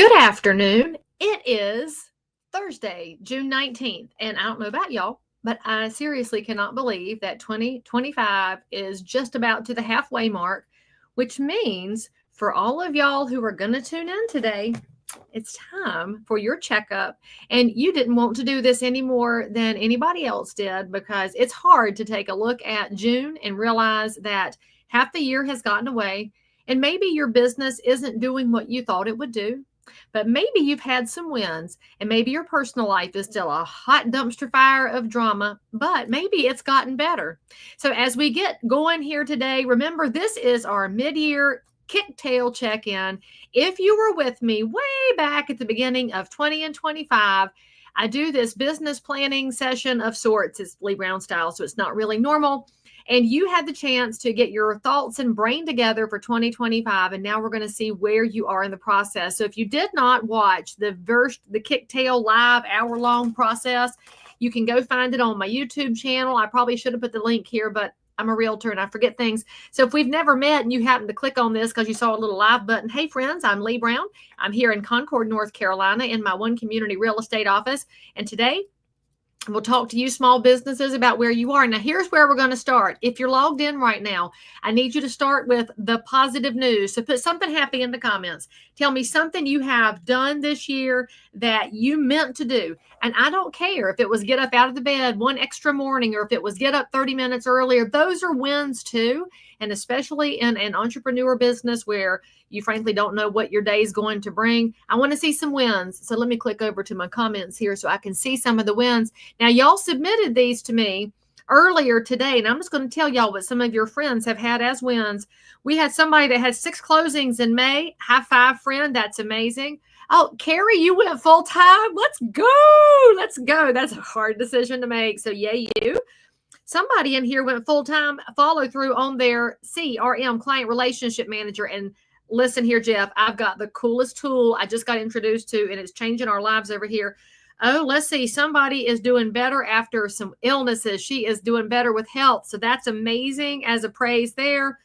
Good afternoon. It is Thursday, June 19th, and I don't know about y'all, but I seriously cannot believe that 2025 is just about to the halfway mark, which means for all of y'all who are going to tune in today, it's time for your checkup. And you didn't want to do this any more than anybody else did because it's hard to take a look at June and realize that half the year has gotten away and maybe your business isn't doing what you thought it would do. But maybe you've had some wins and maybe your personal life is still a hot dumpster fire of drama, but maybe it's gotten better. So as we get going here today, remember this is our mid-year KickTail check-in. If you were with me way back at the beginning of 20 and 25, I do this business planning session of sorts. It's Leigh Brown style, so it's not really normal. And you had the chance to get your thoughts and brain together for 2025. And now we're going to see where you are in the process. So if you did not watch the KickTail live hour-long process, you can go find it on my YouTube channel. I probably should have put the link here, but I'm a realtor and I forget things. So if we've never met and you happen to click on this because you saw a little live button, hey friends, I'm Leigh Brown. I'm here in Concord, North Carolina in my One Community Real Estate office. And today we'll talk to you small businesses about where you are. Now, here's where we're going to start. If you're logged in right now, I need you to start with the positive news. So put something happy in the comments. Tell me something you have done this year that you meant to do. And I don't care if it was get up out of the bed one extra morning or if it was get up 30 minutes earlier. Those are wins too. And especially in an entrepreneur business where you frankly don't know what your day is going to bring. I want to see some wins. So let me click over to my comments here so I can see some of the wins. Now, y'all submitted these to me earlier today, and I'm just going to tell y'all what some of your friends have had as wins. We had somebody that had 6 closings in May. High five, friend. That's amazing. Oh, Carrie, you went full time. Let's go. Let's go. That's a hard decision to make. So yay, you. Somebody in here went full-time follow through on their CRM, client relationship manager. And listen here, Jeff, I've got the coolest tool I just got introduced to, and it's changing our lives over here. Oh, let's see. Somebody is doing better after some illnesses. She is doing better with health. So that's amazing as a praise there.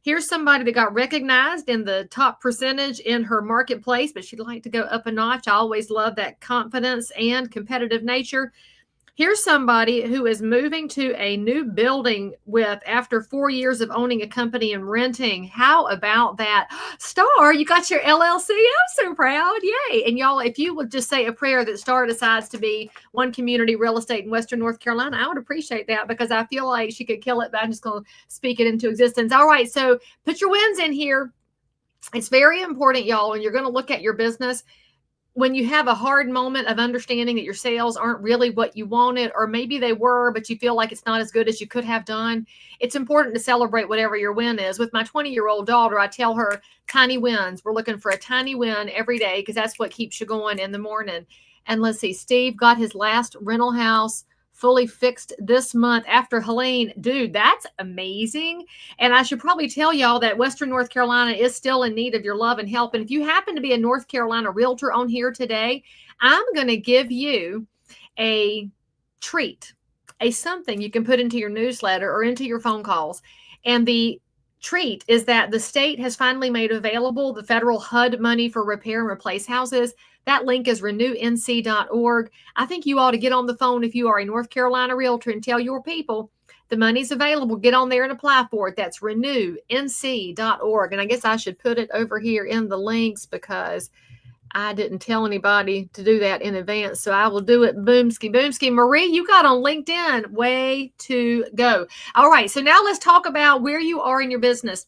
Here's somebody that got recognized in the top percentage in her marketplace, but she'd like to go up a notch. I always love that confidence and competitive nature. Here's somebody who is moving to a new building after 4 years of owning a company and renting. How about that? Star, you got your LLC. I'm so proud. Yay. And y'all, if you would just say a prayer that Star decides to be One Community Real Estate in Western North Carolina, I would appreciate that because I feel like she could kill it, but I'm just going to speak it into existence. All right. So put your wins in here. It's very important, y'all, when you're going to look at your business. When you have a hard moment of understanding that your sales aren't really what you wanted, or maybe they were, but you feel like it's not as good as you could have done, it's important to celebrate whatever your win is. With my 20-year-old daughter, I tell her tiny wins. We're looking for a tiny win every day because that's what keeps you going in the morning. And let's see, Steve got his last rental house fully fixed this month after Helene. Dude, that's amazing. And I should probably tell y'all that Western North Carolina is still in need of your love and help. And if you happen to be a North Carolina realtor on here today, I'm going to give you a treat, something you can put into your newsletter or into your phone calls. And the treat is that the state has finally made available the federal HUD money for repair and replace houses. That link is renewnc.org. I think you ought to get on the phone if you are a North Carolina realtor and tell your people the money's available. Get on there and apply for it. That's renewnc.org. And I guess I should put it over here in the links because I didn't tell anybody to do that in advance. So I will do it. Boomski, boomski. Marie, you got on LinkedIn. Way to go. All right. So now let's talk about where you are in your business.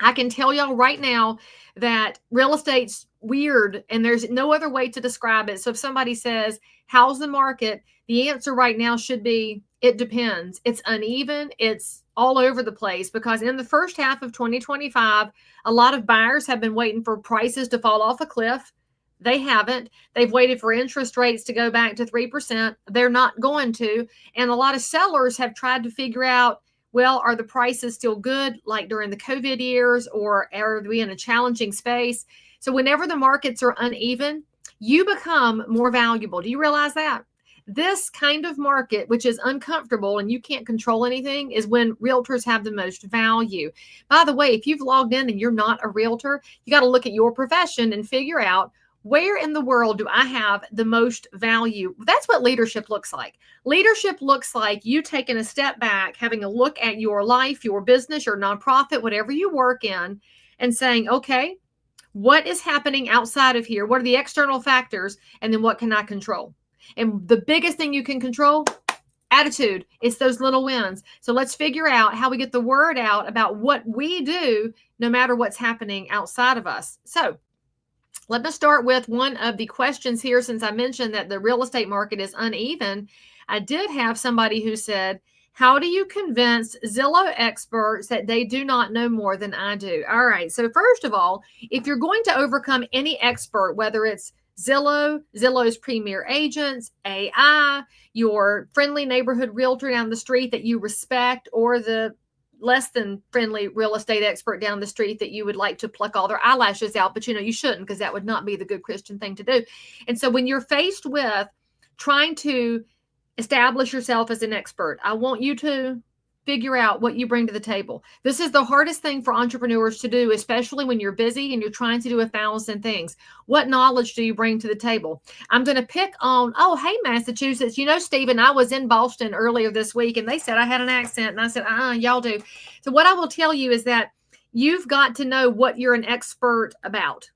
I can tell y'all right now that real estate's weird and there's no other way to describe it. So if somebody says, how's the market? The answer right now should be, it depends. It's uneven. It's all over the place because in the first half of 2025, a lot of buyers have been waiting for prices to fall off a cliff. They haven't. They've waited for interest rates to go back to 3%. They're not going to. And a lot of sellers have tried to figure out, well, are the prices still good like during the COVID years, or are we in a challenging space? So whenever the markets are uneven, you become more valuable. Do you realize that? This kind of market, which is uncomfortable and you can't control anything, is when realtors have the most value. By the way, if you've logged in and you're not a realtor, you got to look at your profession and figure out Where in the world do I have the most value? That's what leadership looks like. Leadership looks like you taking a step back, having a look at your life, your business, your nonprofit, whatever you work in, and saying, okay, what is happening outside of here? What are the external factors? And then what can I control? And the biggest thing you can control, attitude. It's those little wins. So let's figure out how we get the word out about what we do, no matter what's happening outside of us. So let me start with one of the questions here. Since I mentioned that the real estate market is uneven, I did have somebody who said, how do you convince Zillow experts that they do not know more than I do? All right. So first of all, if you're going to overcome any expert, whether it's Zillow's premier agents, AI, your friendly neighborhood realtor down the street that you respect, or the less than friendly real estate expert down the street that you would like to pluck all their eyelashes out, but you shouldn't, because that would not be the good Christian thing to do. And so when you're faced with trying to establish yourself as an expert, I want you to figure out what you bring to the table. This is the hardest thing for entrepreneurs to do, especially when you're busy and you're trying to do 1,000 things. What knowledge do you bring to the table? I'm going to pick on, oh, hey, Massachusetts. Stephen, I was in Boston earlier this week and they said I had an accent. And I said, y'all do. So what I will tell you is that you've got to know what you're an expert about.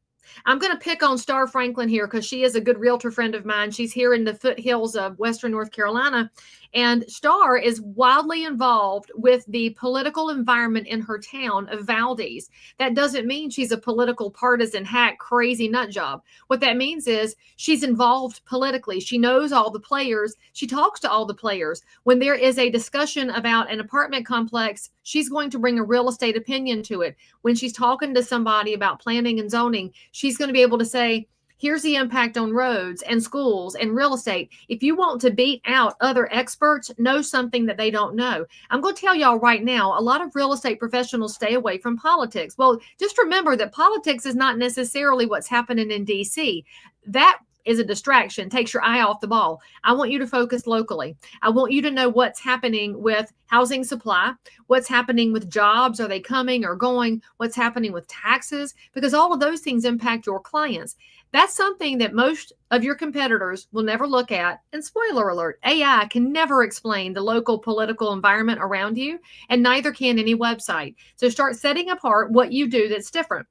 I'm going to pick on Star Franklin here because she is a good realtor friend of mine. She's here in the foothills of Western North Carolina. And Star is wildly involved with the political environment in her town of Valdez. That doesn't mean she's a political partisan hack, crazy nut job. What that means is she's involved politically. She knows all the players. She talks to all the players. When there is a discussion about an apartment complex, she's going to bring a real estate opinion to it. When she's talking to somebody about planning and zoning, she's going to be able to say, here's the impact on roads and schools and real estate. If you want to beat out other experts, know something that they don't know. I'm going to tell y'all right now, a lot of real estate professionals stay away from politics. Well, just remember that politics is not necessarily what's happening in DC. That is a distraction, takes your eye off the ball. I want you to focus locally. I want you to know what's happening with housing supply, what's happening with jobs, are they coming or going, what's happening with taxes, because all of those things impact your clients. That's something that most of your competitors will never look at. And spoiler alert, AI can never explain the local political environment around you, and neither can any website. So start setting apart what you do that's different.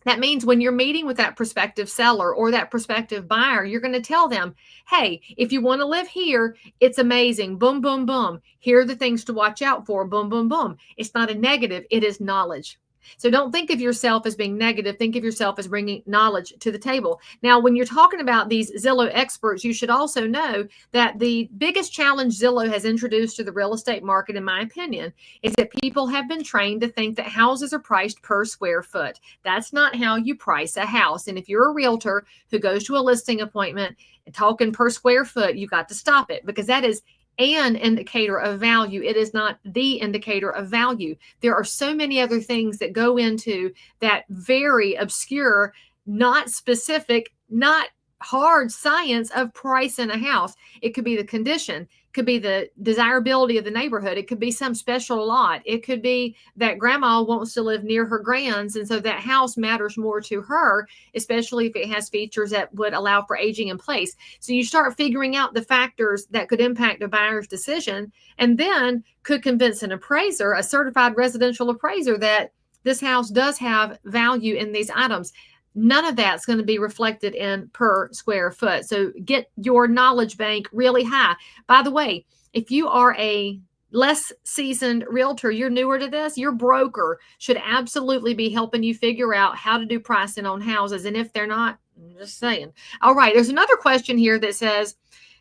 That means when you're meeting with that prospective seller or that prospective buyer, you're going to tell them, hey, if you want to live here, it's amazing. Boom, boom, boom. Here are the things to watch out for. Boom, boom, boom. It's not a negative. It is knowledge. So don't think of yourself as being negative. Think of yourself as bringing knowledge to the table. Now, when you're talking about these Zillow experts, you should also know that the biggest challenge Zillow has introduced to the real estate market, in my opinion, is that people have been trained to think that houses are priced per square foot. That's not how you price a house. And if you're a realtor who goes to a listing appointment and talking per square foot, you got to stop it, because that is an indicator of value. It is not the indicator of value. There are so many other things that go into that very obscure, not specific, not hard science of price in a house. It could be the condition, could be the desirability of the neighborhood. It could be some special lot. It could be that grandma wants to live near her grands, and so that house matters more to her, especially if it has features that would allow for aging in place. So you start figuring out the factors that could impact a buyer's decision, and then could convince an appraiser, a certified residential appraiser, that this house does have value in these items. None of that's going to be reflected in per square foot. So get your knowledge bank really high. By the way, if you are a less seasoned realtor, you're newer to this, your broker should absolutely be helping you figure out how to do pricing on houses. And if they're not, I'm just saying. All right, there's another question here that says,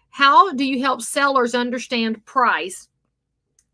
how do you help sellers understand price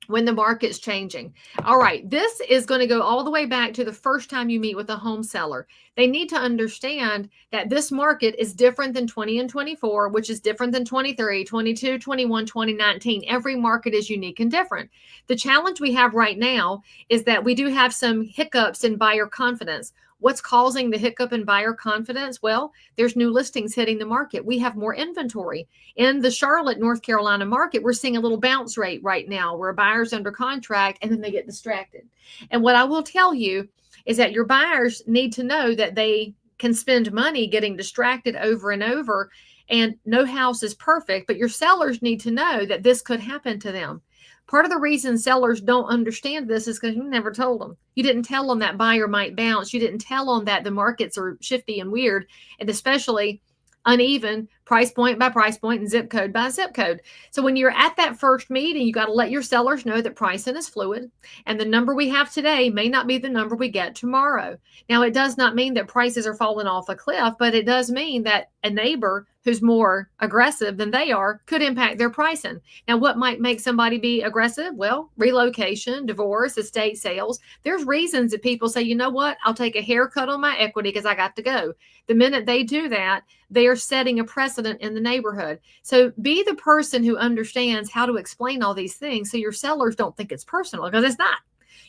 when the market's changing? All right, this is going to go all the way back to the first time you meet with a home seller. They need to understand that this market is different than 20 and 24, which is different than 23, 22, 21, 2019. Every market is unique and different. The challenge we have right now is that we do have some hiccups in buyer confidence. What's causing the hiccup in buyer confidence? Well, there's new listings hitting the market. We have more inventory. In the Charlotte, North Carolina market, we're seeing a little bounce rate right now where a buyer's under contract and then they get distracted. And what I will tell you is that your buyers need to know that they can spend money getting distracted over and over. And no house is perfect, but your sellers need to know that this could happen to them. Part of the reason sellers don't understand this is because you never told them. You didn't tell them that buyer might bounce. You didn't tell them that the markets are shifty and weird, and especially uneven, price point by price point and zip code by zip code. So when you're at that first meeting, you got to let your sellers know that pricing is fluid, and the number we have today may not be the number we get tomorrow. Now, it does not mean that prices are falling off a cliff, but it does mean that a neighbor who's more aggressive than they are could impact their pricing. Now, what might make somebody be aggressive? Well, relocation, divorce, estate sales. There's reasons that people say, you know what, I'll take a haircut on my equity because I got to go. The minute they do that, they are setting a precedent in the neighborhood. So be the person who understands how to explain all these things so your sellers don't think it's personal, because it's not.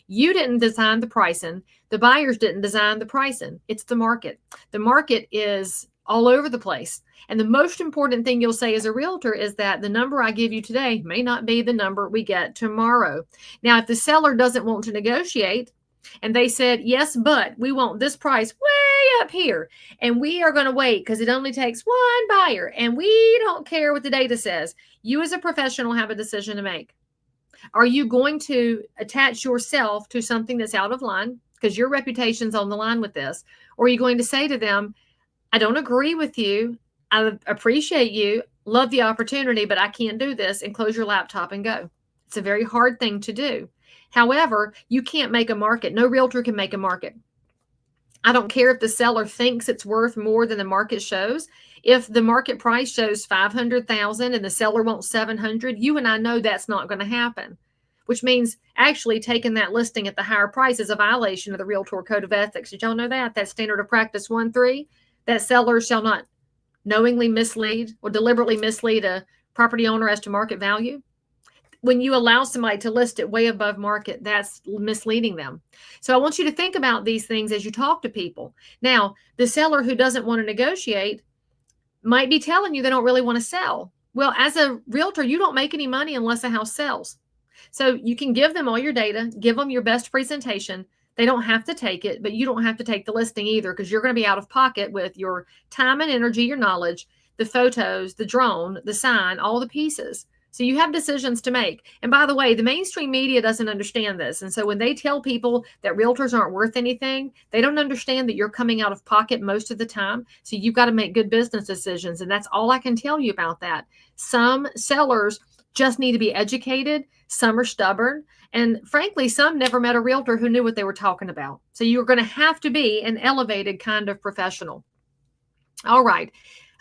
You didn't design the pricing. The buyers didn't design the pricing. It's the market. The market is all over the place. And the most important thing you'll say as a realtor is that the number I give you today may not be the number we get tomorrow. Now, if the seller doesn't want to negotiate and they said, yes, but we want this price way up here, and we are going to wait because it only takes one buyer, and we don't care what the data says, you as a professional have a decision to make. Are you going to attach yourself to something that's out of line because your reputation's on the line with this? Or are you going to say to them, I don't agree with you. I appreciate you, love the opportunity, but I can't do this, and close your laptop and go. It's a very hard thing to do. However, you can't make a market. No realtor can make a market. I don't care if the seller thinks it's worth more than the market shows. If the market price shows $500,000 and the seller wants $700,000, you and I know that's not going to happen, which means actually taking that listing at the higher price is a violation of the Realtor Code of Ethics. Did y'all know that? That's Standard of Practice 1.3, that sellers shall not knowingly mislead or deliberately mislead a property owner as to market value. When you allow somebody to list it way above market, that's misleading them. So I want you to think about these things as you talk to people. Now, the seller who doesn't want to negotiate might be telling you they don't really want to sell. Well, as a realtor, you don't make any money unless a house sells. So you can give them all your data, give them your best presentation. They don't have to take it, but you don't have to take the listing either, because you're going to be out of pocket with your time and energy, your knowledge, the photos, the drone, the sign, all the pieces. So you have decisions to make. And by the way, the mainstream media doesn't understand this. And so when they tell people that realtors aren't worth anything, they don't understand that you're coming out of pocket most of the time. So you've got to make good business decisions. And that's all I can tell you about that. Some sellers just need to be educated. Some are stubborn. And frankly, some never met a realtor who knew what they were talking about. So you're going to have to be an elevated kind of professional. All right.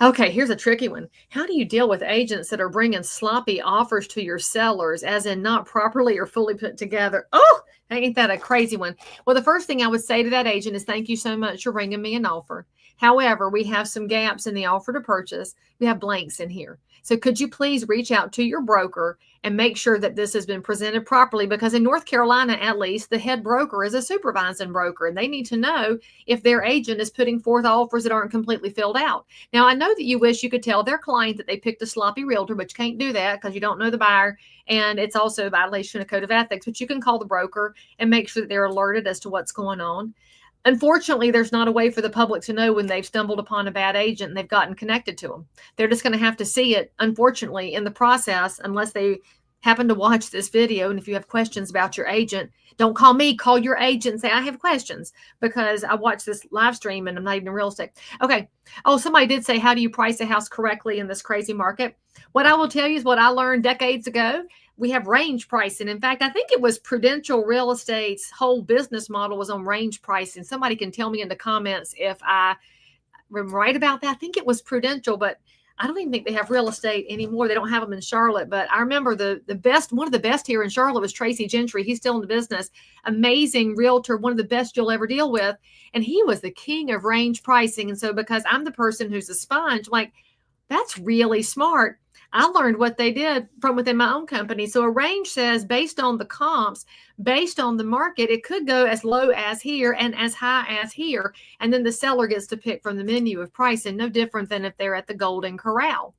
Okay, here's a tricky one. How do you deal with agents that are bringing sloppy offers to your sellers, as in not properly or fully put together? Oh, ain't that a crazy one? Well, the first thing I would say to that agent is, thank you so much for bringing me an offer. However, we have some gaps in the offer to purchase. We have blanks in here. So could you please reach out to your broker and make sure that this has been presented properly? Because in North Carolina, at least, the head broker is a supervising broker, and they need to know if their agent is putting forth offers that aren't completely filled out. Now, I know that you wish you could tell their client that they picked a sloppy realtor, but you can't do that because you don't know the buyer, and it's also a violation of Code of Ethics. But you can call the broker and make sure that they're alerted as to what's going on. Unfortunately, there's not a way for the public to know when they've stumbled upon a bad agent and they've gotten connected to them. They're just going to have to see it, unfortunately, in the process, unless they happen to watch this video. And if you have questions about your agent, don't call me, call your agent and say, I have questions, because I watched this live stream and I'm not even in real estate. Okay. Oh, somebody did say, how do you price a house correctly in this crazy market? What I will tell you is what I learned decades ago. We have range pricing. In fact, I think it was Prudential Real Estate's whole business model was on range pricing. Somebody can tell me in the comments if I am right about that. I think it was Prudential, but I don't even think they have real estate anymore. They don't have them in Charlotte. But I remember the best, one of the best here in Charlotte was Tracy Gentry. He's still in the business. Amazing realtor, one of the best you'll ever deal with. And he was the king of range pricing. And so because I'm the person who's a sponge, like, that's really smart. I learned what they did from within my own company. So a range says, based on the comps, based on the market, it could go as low as here and as high as here. And then the seller gets to pick from the menu of pricing, no different than if they're at the Golden Corral.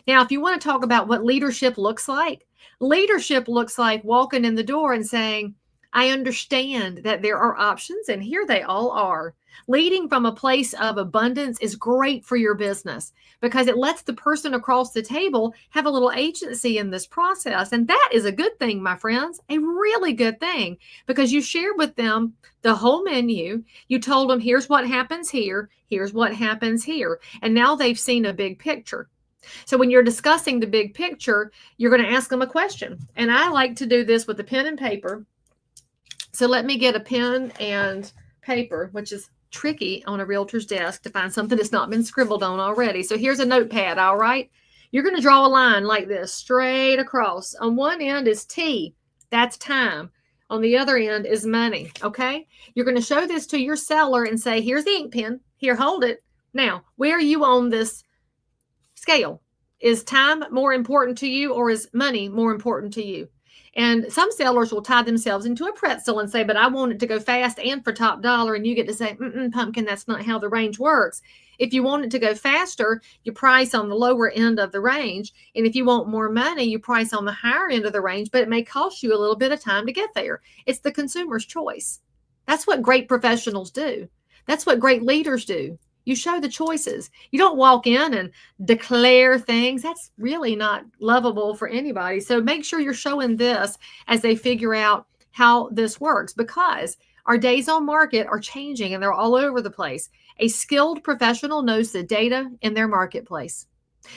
Now, if you want to talk about what leadership looks like walking in the door and saying, I understand that there are options, and here they all are. Leading from a place of abundance is great for your business because it lets the person across the table have a little agency in this process. And that is a good thing, my friends, a really good thing, because you shared with them the whole menu. You told them, here's what happens here, here's what happens here. And now they've seen a big picture. So when you're discussing the big picture, you're going to ask them a question. And I like to do this with a pen and paper. So let me get a pen and paper, which is tricky on a realtor's desk to find something that's not been scribbled on already. So here's a notepad, all right? You're going to draw a line like this, straight across. On one end is T, that's time. On the other end is money, okay? You're going to show this to your seller and say, here's the ink pen. Here, hold it. Now, where are you on this scale? Is time more important to you, or is money more important to you? And some sellers will tie themselves into a pretzel and say, but I want it to go fast and for top dollar. And you get to say, pumpkin, that's not how the range works. If you want it to go faster, you price on the lower end of the range. And if you want more money, you price on the higher end of the range, but it may cost you a little bit of time to get there. It's the consumer's choice. That's what great professionals do. That's what great leaders do. You show the choices. You don't walk in and declare things. That's really not lovable for anybody. So make sure you're showing this as they figure out how this works, because our days on market are changing and they're all over the place. A skilled professional knows the data in their marketplace.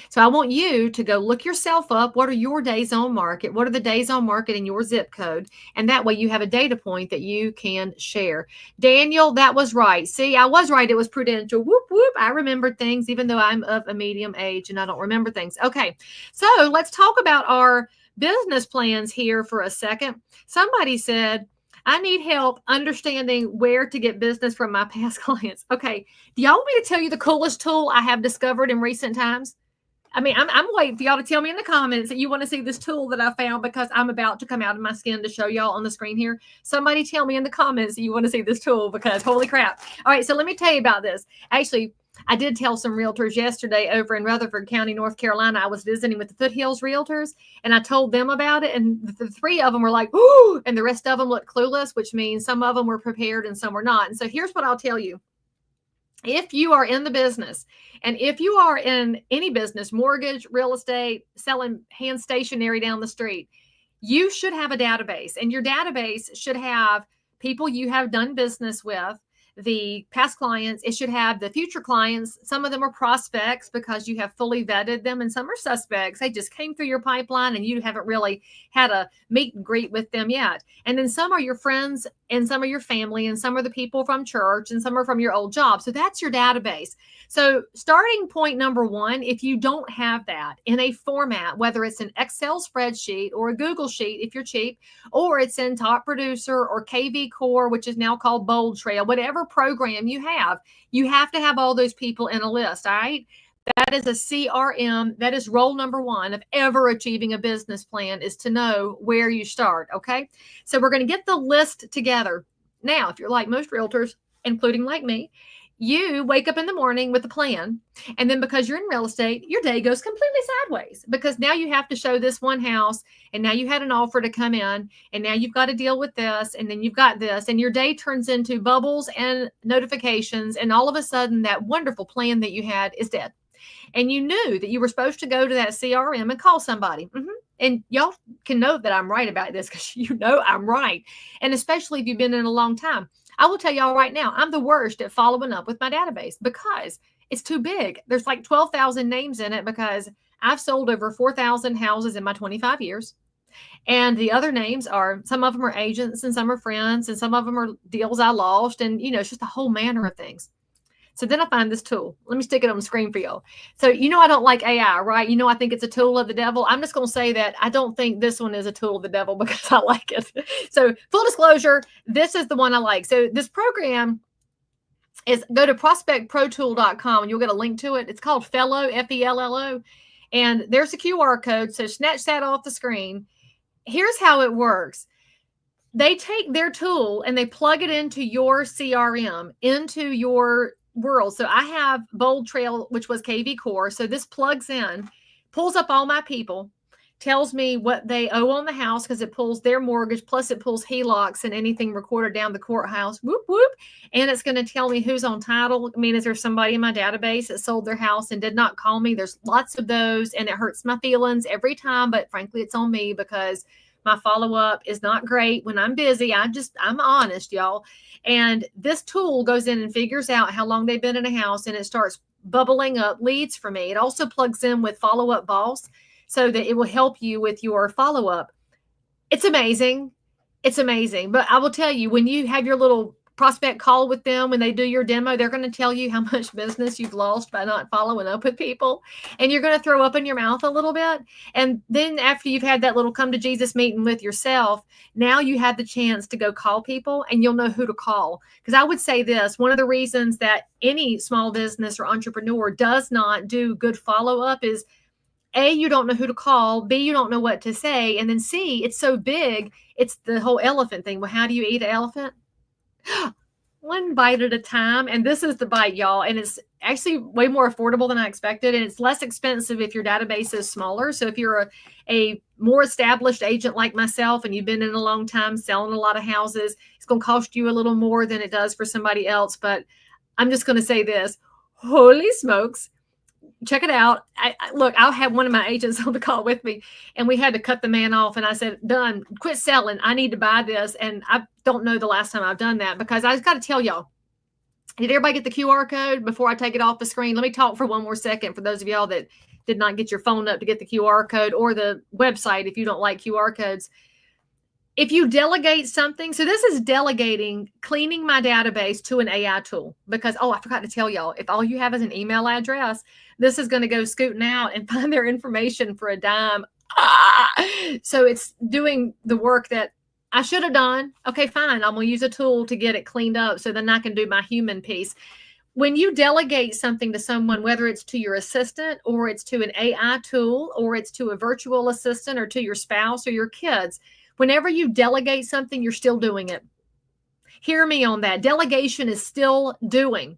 So I want you to go look yourself up. What are your days on market? What are the days on market in your zip code? And that way you have a data point that you can share. Daniel, that was right. See, I was right. It was prudential. Whoop, whoop. I remembered things, even though I'm of a medium age and I don't remember things. Okay, so let's talk about our business plans here for a second. Somebody said, I need help understanding where to get business from my past clients. Okay, do y'all want me to tell you the coolest tool I have discovered in recent times? I mean, I'm waiting for y'all to tell me in the comments that you want to see this tool that I found, because I'm about to come out of my skin to show y'all on the screen here. Somebody tell me in the comments that you want to see this tool, because holy crap. All right, so let me tell you about this. Actually, I did tell some realtors yesterday over in Rutherford County, North Carolina. I was visiting with the Foothills Realtors, and I told them about it, and the three of them were like, ooh, and the rest of them looked clueless, which means some of them were prepared and some were not. And so here's what I'll tell you. If you are in the business, and if you are in any business, mortgage, real estate, selling hand stationery down the street, you should have a database, and your database should have people you have done business with, the past clients. It should have the future clients. Some of them are prospects because you have fully vetted them, and some are suspects. They just came through your pipeline and you haven't really had a meet and greet with them yet. And then some are your friends, and some are your family, and some are the people from church, and some are from your old job. So that's your database. So starting point number one, if you don't have that in a format, whether it's an Excel spreadsheet or a Google sheet, if you're cheap, or it's in Top Producer or KV Core, which is now called Bold Trail, whatever program you have to have all those people in a list. All right. That is a CRM. That is role number one of ever achieving a business plan, is to know where you start. Okay. So we're going to get the list together. Now, if you're like most realtors, including like me, you wake up in the morning with a plan. And then because you're in real estate, your day goes completely sideways, because now you have to show this one house, and now you had an offer to come in, and now you've got to deal with this, and then you've got this, and your day turns into bubbles and notifications. And all of a sudden that wonderful plan that you had is dead. And you knew that you were supposed to go to that CRM and call somebody. And y'all can know that I'm right about this, because you know I'm right. And especially if you've been in a long time. I will tell y'all right now, I'm the worst at following up with my database because it's too big. There's like 12,000 names in it, because I've sold over 4,000 houses in my 25 years. And the other names are, some of them are agents and some are friends, and some of them are deals I lost. And, it's just a whole manner of things. So then I find this tool. Let me stick it on the screen for y'all. So, I don't like AI, right? I think it's a tool of the devil. I'm just going to say that I don't think this one is a tool of the devil, because I like it. So full disclosure, this is the one I like. So this program is, go to prospectprotool.com and you'll get a link to it. It's called Fellow, Fello. And there's a QR code. So snatch that off the screen. Here's how it works. They take their tool and they plug it into your CRM, into your world. So I have Bold Trail, which was KV Core. So this plugs in, pulls up all my people, tells me what they owe on the house because it pulls their mortgage, plus it pulls HELOCs and anything recorded down the courthouse. Whoop, whoop. And it's going to tell me who's on title. I mean, is there somebody in my database that sold their house and did not call me? There's lots of those, and it hurts my feelings every time. But frankly, it's on me because my follow-up is not great when I'm busy. I'm honest, y'all. And this tool goes in and figures out how long they've been in a house, and it starts bubbling up leads for me. It also plugs in with Follow-Up Boss so that it will help you with your follow-up. It's amazing. It's amazing. But I will tell you, when you have your little prospect call with them, when they do your demo, they're going to tell you how much business you've lost by not following up with people. And you're going to throw up in your mouth a little bit. And then after you've had that little come to Jesus meeting with yourself, now you have the chance to go call people and you'll know who to call. Because I would say this, one of the reasons that any small business or entrepreneur does not do good follow-up is A, you don't know who to call. B, you don't know what to say. And then C, it's so big. It's the whole elephant thing. Well, how do you eat an elephant? One bite at a time. And this is the bite, y'all. And it's actually way more affordable than I expected. And it's less expensive if your database is smaller. So if you're a more established agent like myself and you've been in a long time selling a lot of houses, it's going to cost you a little more than it does for somebody else. But I'm just going to say this. Holy smokes. Check it out. Look, I'll have one of my agents on the call with me, and we had to cut the man off. And I said, done, quit selling. I need to buy this. And I don't know the last time I've done that, because I just got to tell y'all, did everybody get the QR code before I take it off the screen? Let me talk for one more second for those of y'all that did not get your phone up to get the QR code, or the website if you don't like QR codes. If you delegate something, so this is delegating, cleaning my database to an AI tool, because, oh, I forgot to tell y'all, if all you have is an email address, this is going to go scooting out and find their information for a dime. So it's doing the work that I should have done. Okay, fine. I'm going to use a tool to get it cleaned up so then I can do my human piece. When you delegate something to someone, whether it's to your assistant or it's to an AI tool or it's to a virtual assistant or to your spouse or your kids, whenever you delegate something, you're still doing it. Hear me on that. Delegation is still doing.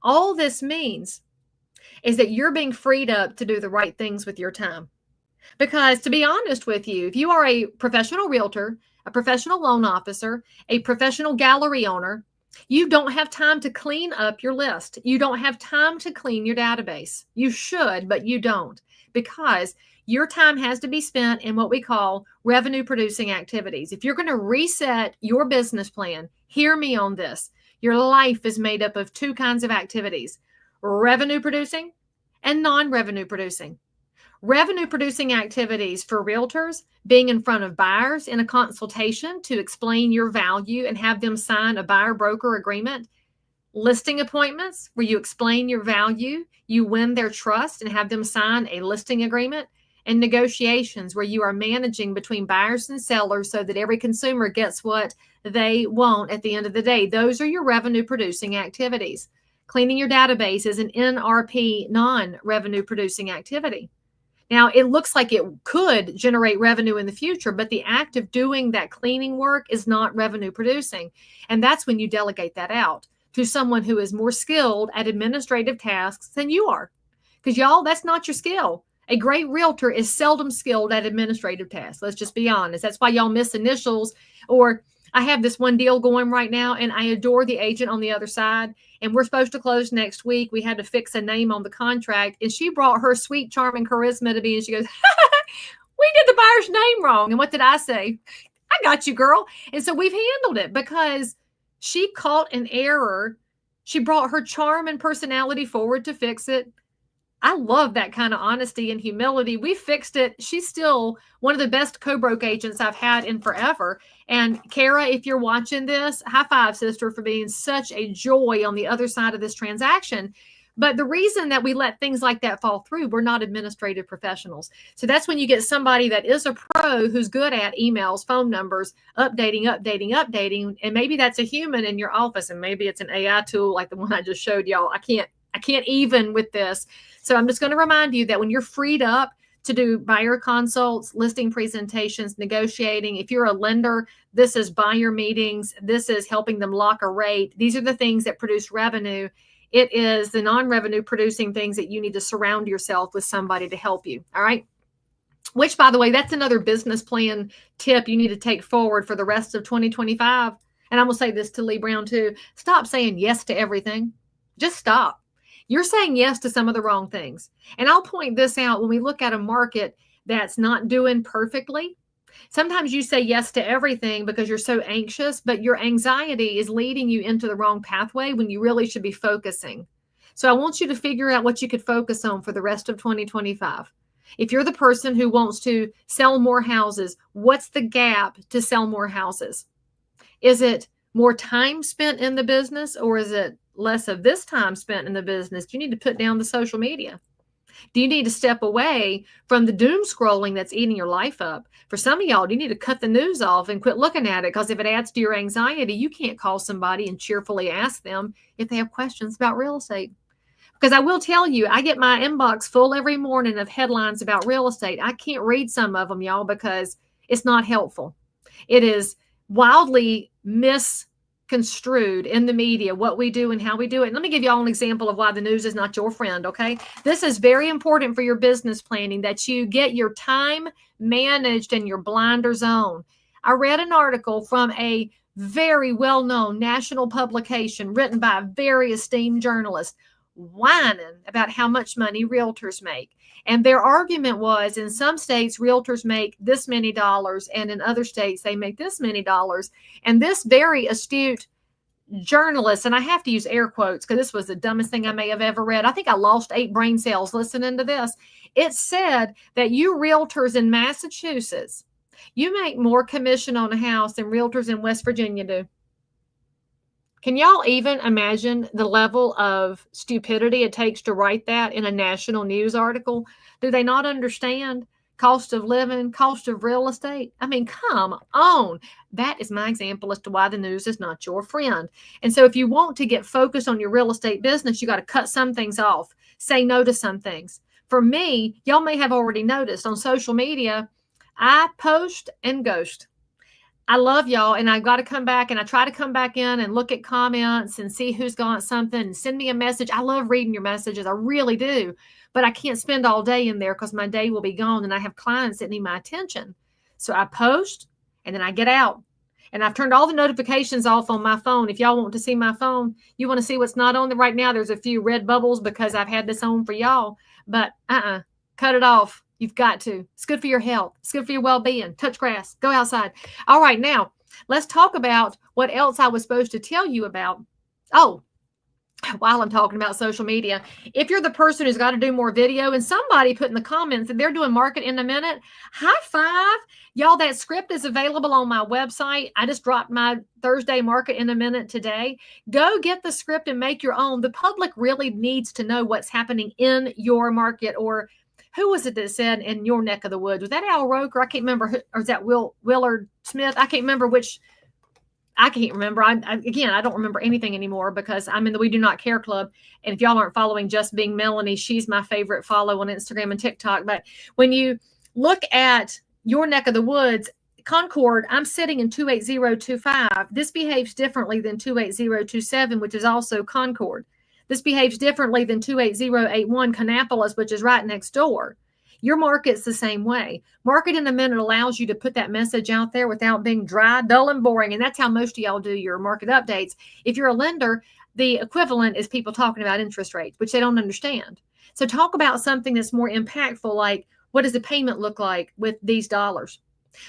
All this means is that you're being freed up to do the right things with your time. Because to be honest with you, if you are a professional realtor, a professional loan officer, a professional gallery owner, you don't have time to clean up your list. You don't have time to clean your database. You should, but you don't, because your time has to be spent in what we call revenue producing activities. If you're going to reset your business plan, hear me on this. Your life is made up of two kinds of activities: revenue producing and non-revenue producing. Revenue producing activities for realtors, being in front of buyers in a consultation to explain your value and have them sign a buyer broker agreement. Listing appointments where you explain your value, you win their trust and have them sign a listing agreement. And negotiations where you are managing between buyers and sellers so that every consumer gets what they want at the end of the day. Those are your revenue producing activities. Cleaning your database is an NRP, non-revenue producing activity. Now, it looks like it could generate revenue in the future, but the act of doing that cleaning work is not revenue producing. And that's when you delegate that out to someone who is more skilled at administrative tasks than you are. Because y'all, that's not your skill. A great realtor is seldom skilled at administrative tasks. Let's just be honest. That's why y'all miss initials. Or I have this one deal going right now, and I adore the agent on the other side. And we're supposed to close next week. We had to fix a name on the contract. And she brought her sweet charm and charisma to me. And she goes, we did the buyer's name wrong. And what did I say? I got you, girl. And so we've handled it because she caught an error. She brought her charm and personality forward to fix it. I love that kind of honesty and humility. We fixed it. She's still one of the best co-broke agents I've had in forever. And Kara, if you're watching this, high five, sister, for being such a joy on the other side of this transaction. But the reason that we let things like that fall through, we're not administrative professionals. So that's when you get somebody that is a pro who's good at emails, phone numbers, updating. And maybe that's a human in your office, and maybe it's an AI tool like the one I just showed y'all. I can't even with this. So I'm just going to remind you that when you're freed up to do buyer consults, listing presentations, negotiating, if you're a lender, this is buyer meetings, this is helping them lock a rate. These are the things that produce revenue. It is the non-revenue producing things that you need to surround yourself with somebody to help you. All right. which, by the way, that's another business plan tip you need to take forward for the rest of 2025. And I'm going to say this to Leigh Brown too. Stop saying yes to everything. Just stop. You're saying yes to some of the wrong things. And I'll point this out when we look at a market that's not doing perfectly. Sometimes you say yes to everything because you're so anxious, but your anxiety is leading you into the wrong pathway when you really should be focusing. So I want you to figure out what you could focus on for the rest of 2025. If you're the person who wants to sell more houses, what's the gap to sell more houses? Is it more time spent in the business, or is it less of this time spent in the business? Do you need to put down the social media? Do you need to step away from the doom scrolling that's eating your life up? For some of y'all, do you need to cut the news off and quit looking at it? Because if it adds to your anxiety, you can't call somebody and cheerfully ask them if they have questions about real estate. Because I will tell you, I get my inbox full every morning of headlines about real estate. I can't read some of them, y'all, because it's not helpful. It is wildly misconstrued in the media, what we do and how we do it. And let me give y'all an example of why the news is not your friend, okay? This is very important for your business planning, that you get your time managed and your blinders on. I read an article from a very well-known national publication written by a very esteemed journalist, whining about how much money realtors make. And their argument was, in some states, realtors make this many dollars, and in other states, they make this many dollars. And this very astute journalist, and I have to use air quotes because this was the dumbest thing I may have ever read. I think I lost 8 brain cells listening to this. It said that you realtors in Massachusetts, you make more commission on a house than realtors in West Virginia do. Can y'all even imagine the level of stupidity it takes to write that in a national news article? Do they not understand cost of living, cost of real estate? I mean, come on. That is my example as to why the news is not your friend. And so if you want to get focused on your real estate business, you got to cut some things off, say no to some things. For me, y'all may have already noticed on social media, I post and ghost. I love y'all, and I got to come back, and I try to come back in and look at comments and see who's got something and send me a message. I love reading your messages. I really do, but I can't spend all day in there because my day will be gone and I have clients that need my attention. So I post and then I get out, and I've turned all the notifications off on my phone. If y'all want to see my phone, you want to see what's not on there right now, there's a few red bubbles because I've had this on for y'all, but cut it off. You've got to. It's good for your health. It's good for your well-being. Touch grass. Go outside. All right, now let's talk about what else I was supposed to tell you about. Oh, while I'm talking about social media, if you're the person who's got to do more video, and somebody put in the comments that they're doing Market in a Minute, high five. Y'all, that script is available on my website. I just dropped my Thursday Market in a Minute today. Go get the script and make your own. The public really needs to know what's happening in your market. Or who was it that said in your neck of the woods? Was that Al Roker? I can't remember. Or is that Willard Smith? I can't remember which. I can't remember. Again, I don't remember anything anymore because I'm in the We Do Not Care Club. And if y'all aren't following Just Being Melanie, she's my favorite follow on Instagram and TikTok. But when you look at your neck of the woods, Concord, I'm sitting in 28025. This behaves differently than 28027, which is also Concord. This behaves differently than 28081 Kannapolis, which is right next door. Your market's the same way. Market in a Minute allows you to put that message out there without being dry, dull, and boring. And that's how most of y'all do your market updates. If you're a lender, the equivalent is people talking about interest rates, which they don't understand. So talk about something that's more impactful, like what does the payment look like with these dollars?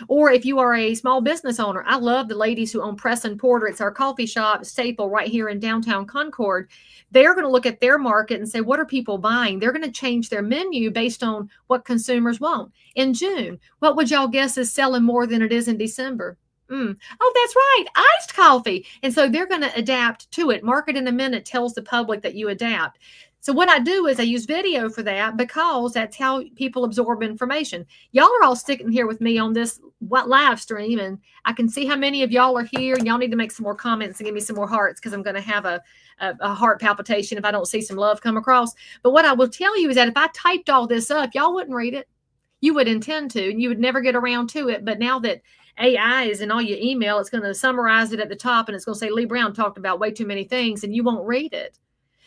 Or if you are a small business owner, I love the ladies who own Press and Porter. It's our coffee shop staple right here in downtown Concord. They're going to look at their market and say, what are people buying? They're going to change their menu based on what consumers want. In June, what would y'all guess is selling more than it is in December? Oh, that's right, iced coffee. And so they're going to adapt to it. Market in a Minute tells the public that you adapt. So what I do is I use video for that because that's how people absorb information. Y'all are all sticking here with me on this live stream, and I can see how many of y'all are here, and y'all need to make some more comments and give me some more hearts because I'm going to have a heart palpitation if I don't see some love come across. But what I will tell you is that if I typed all this up, y'all wouldn't read it. You would intend to, and you would never get around to it. But now that AI is in all your email, it's going to summarize it at the top, and it's going to say Leigh Brown talked about way too many things, and you won't read it.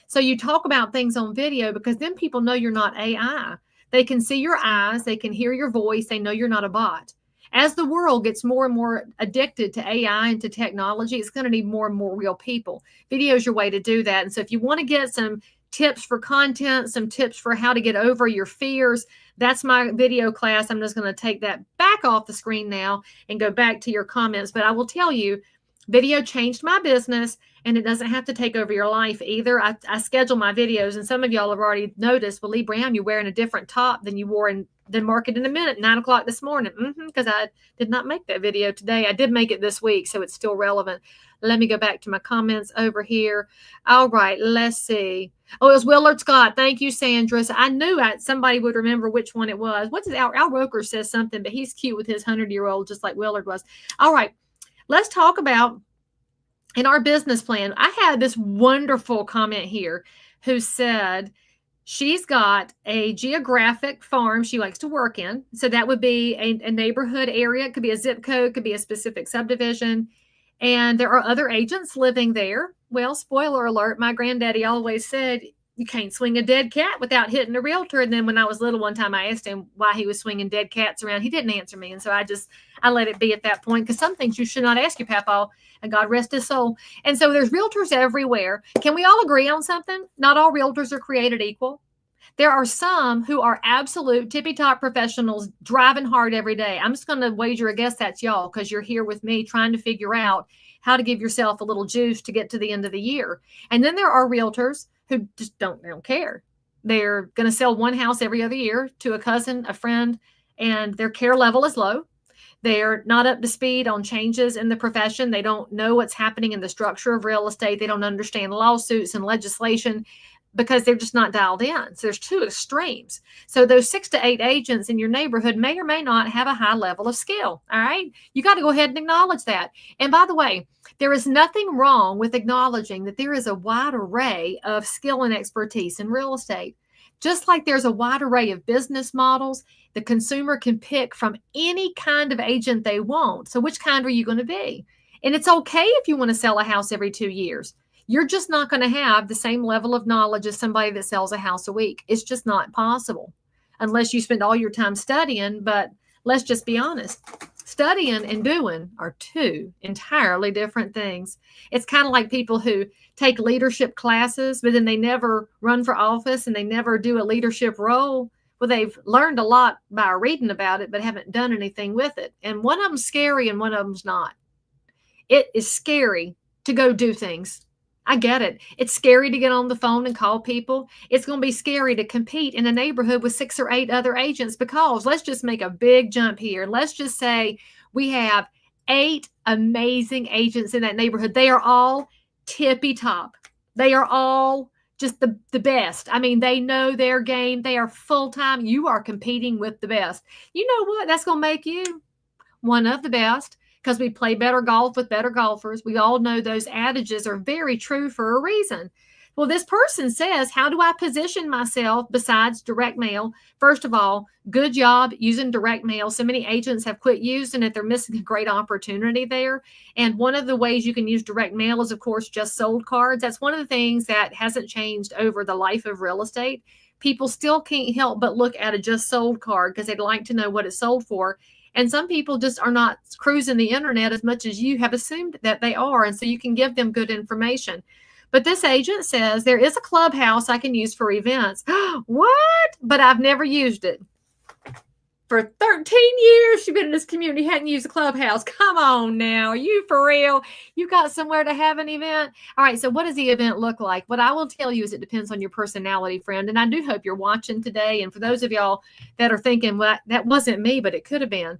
So you talk about things on video because then people know you're not AI. They can see your eyes. They can hear your voice. They know you're not a bot. As the world gets more and more addicted to AI and to technology, it's going to need more and more real people. Video is your way to do that. And so if you want to get some tips for content, some tips for how to get over your fears, that's my video class. I'm just going to take that back off the screen now and go back to your comments. But I will tell you, video changed my business, and it doesn't have to take over your life either. I schedule my videos, and some of y'all have already noticed, well, Leigh Brown, you're wearing a different top than you wore in the Market in a Minute, 9 o'clock this morning. Because I did not make that video today. I did make it this week, so it's still relevant. Let me go back to my comments over here. All right, let's see. Oh, it was Willard Scott. Thank you, Sandra. So I knew somebody would remember which one it was. What's it? Al Roker says something, but he's cute with his 100-year-old, just like Willard was. All right, let's talk about in our business plan. I had this wonderful comment here who said she's got a geographic farm she likes to work in. So that would be a neighborhood area. It could be a zip code, could be a specific subdivision. And there are other agents living there. Well, spoiler alert, my granddaddy always said, you can't swing a dead cat without hitting a realtor. And then when I was little, one time I asked him why he was swinging dead cats around. He didn't answer me. And so I let it be at that point, because some things you should not ask your papa, and God rest his soul. And so there's realtors everywhere. Can we all agree on something? Not all realtors are created equal. There are some who are absolute tippy-top professionals driving hard every day. I'm just going to wager a guess that's y'all, because you're here with me trying to figure out how to give yourself a little juice to get to the end of the year. And then there are realtors who just don't care. They're going to sell one house every other year to a cousin, a friend, and their care level is low. They're not up to speed on changes in the profession. They don't know what's happening in the structure of real estate. They don't understand lawsuits and legislation, because they're just not dialed in. So there's two extremes. So those 6 to 8 agents in your neighborhood may or may not have a high level of skill. All right. You got to go ahead and acknowledge that. And by the way, there is nothing wrong with acknowledging that there is a wide array of skill and expertise in real estate. Just like there's a wide array of business models, the consumer can pick from any kind of agent they want. So which kind are you going to be? And it's okay if you want to sell a house every 2 years. You're just not going to have the same level of knowledge as somebody that sells a house a week. It's just not possible unless you spend all your time studying. But let's just be honest. Studying and doing are two entirely different things. It's kind of like people who take leadership classes, but then they never run for office and they never do a leadership role. Well, they've learned a lot by reading about it, but haven't done anything with it. And one of them's scary and one of them's not. It is scary to go do things. I get it. It's scary to get on the phone and call people. It's going to be scary to compete in a neighborhood with 6 or 8 other agents, because let's just make a big jump here. Let's just say we have 8 amazing agents in that neighborhood. They are all tippy top. They are all just the best. I mean, they know their game. They are full-time. You are competing with the best. You know what? That's going to make you one of the best, because we play better golf with better golfers. We all know those adages are very true for a reason. Well, this person says, how do I position myself besides direct mail? First of all, good job using direct mail. So many agents have quit using it. They're missing a great opportunity there. And one of the ways you can use direct mail is, of course, just sold cards. That's one of the things that hasn't changed over the life of real estate. People still can't help but look at a just sold card because they'd like to know what it's sold for. And some people just are not cruising the internet as much as you have assumed that they are. And so you can give them good information. But this agent says there is a clubhouse I can use for events. What? But I've never used it. For 13 years, she's been in this community, hadn't used a clubhouse. Come on now. Are you for real? You got somewhere to have an event? All right. So what does the event look like? What I will tell you is it depends on your personality, friend. And I do hope you're watching today. And for those of y'all that are thinking, well, that wasn't me, but it could have been.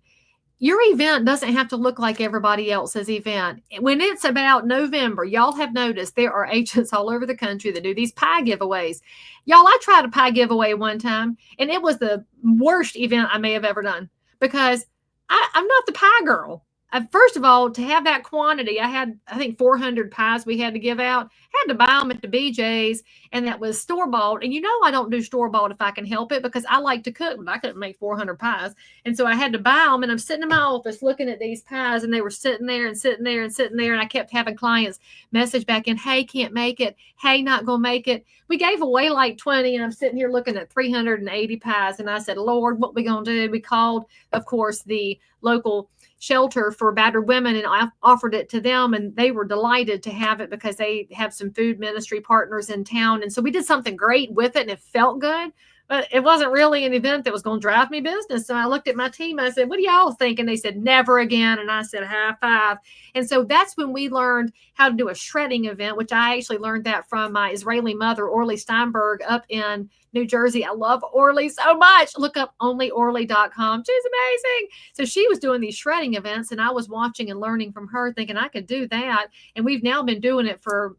Your event doesn't have to look like everybody else's event. When it's about November, y'all have noticed there are agents all over the country that do these pie giveaways. Y'all, I tried a pie giveaway one time, and it was the worst event I may have ever done, because I'm not the pie girl. First of all, to have that quantity, I think 400 pies we had to give out. Had to buy them at the BJ's, and that was store bought. And I don't do store bought if I can help it because I like to cook, but I couldn't make 400 pies. And so I had to buy them. And I'm sitting in my office looking at these pies, and they were sitting there and sitting there and sitting there. And I kept having clients message back in, "Hey, can't make it. Hey, not gonna make it." We gave away like 20, and I'm sitting here looking at 380 pies. And I said, "Lord, what we gonna do?" We called, of course, the local shelter for battered women, and I offered it to them, and they were delighted to have it because they have some food ministry partners in town. And so we did something great with it, and it felt good, but it wasn't really an event that was going to drive me business. So I looked at my team, I said, "What do y'all think?" And they said, "Never again." And I said, "High five." And so that's when we learned how to do a shredding event, which I actually learned that from my Israeli mother, Orly Steinberg, up in New Jersey. I love Orly so much. Look up onlyorly.com. She's amazing. So she was doing these shredding events, and I was watching and learning from her, thinking I could do that. And we've now been doing it for,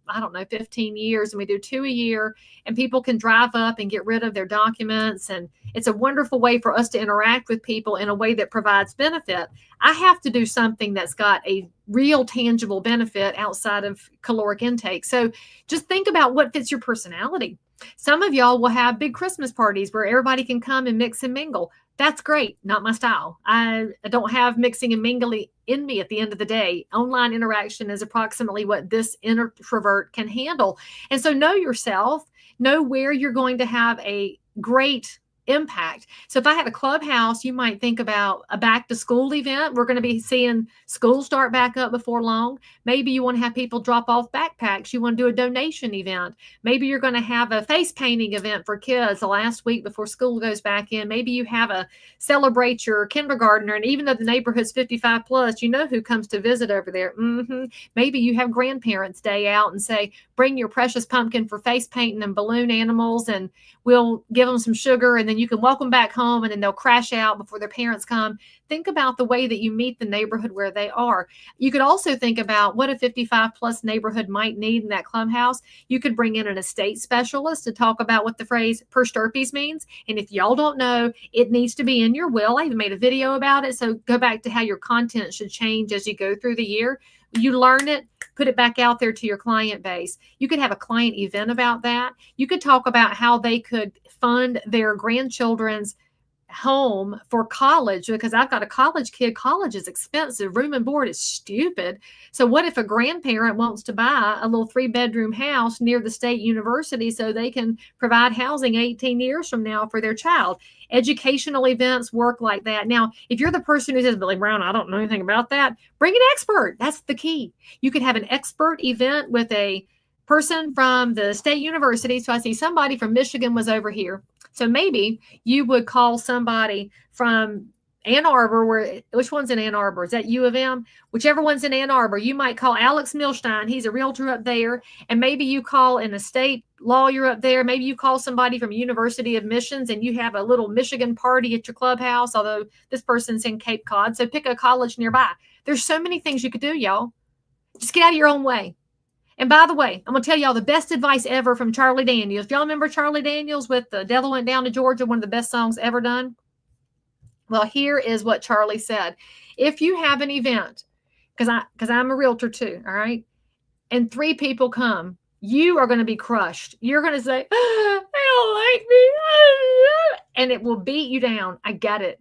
15 years, and we do 2 a year, and people can drive up and get rid of their documents. And it's a wonderful way for us to interact with people in a way that provides benefit. I have to do something that's got a real tangible benefit outside of caloric intake. So just think about what fits your personality. Some of y'all will have big Christmas parties where everybody can come and mix and mingle. That's great. Not my style. I don't have mixing and mingling in me at the end of the day. Online interaction is approximately what this introvert can handle. And so know yourself, know where you're going to have a great impact. So if I had a clubhouse, you might think about a back to school event. We're going to be seeing school start back up before long. Maybe you want to have people drop off backpacks. You want to do a donation event. Maybe you're going to have a face painting event for kids the last week before school goes back in. Maybe you have a celebrate your kindergartner. And even though the neighborhood's 55 plus, you know who comes to visit over there. Maybe you have grandparents day out and say, bring your precious pumpkin for face painting and balloon animals, and we'll give them some sugar, and then you can welcome back home, and then they'll crash out before their parents come. Think about the way that you meet the neighborhood where they are. You could also think about what a 55 plus neighborhood might need in that clubhouse. You could bring in an estate specialist to talk about what the phrase per stirpes means. And if y'all don't know, it needs to be in your will. I even made a video about it. So go back to how your content should change as you go through the year. You learn it, put it back out there to your client base. You could have a client event about that. You could talk about how they could fund their grandchildren's home for college, because I've got a college kid. College is expensive. Room and board is stupid. So what if a grandparent wants to buy a little 3-bedroom house near the state university so they can provide housing 18 years from now for their child? Educational events work like that. Now, if you're the person who says, "Billy Brown, I don't know anything about that," bring an expert. That's the key. You could have an expert event with a person from the state university. So I see somebody from Michigan was over here. So maybe you would call somebody from Ann Arbor. Which one's in Ann Arbor? Is that U of M? Whichever one's in Ann Arbor, you might call Alex Milstein. He's a realtor up there. And maybe you call an estate lawyer up there. Maybe you call somebody from University of Missions, and you have a little Michigan party at your clubhouse, although this person's in Cape Cod. So pick a college nearby. There's so many things you could do, y'all. Just get out of your own way. And by the way, I'm going to tell y'all the best advice ever from Charlie Daniels. Y'all remember Charlie Daniels with The Devil Went Down to Georgia, one of the best songs ever done? Well, here is what Charlie said. If you have an event, because I'm a realtor too, all right, and 3 people come, you are going to be crushed. You're going to say, "They don't like me," and it will beat you down. I get it.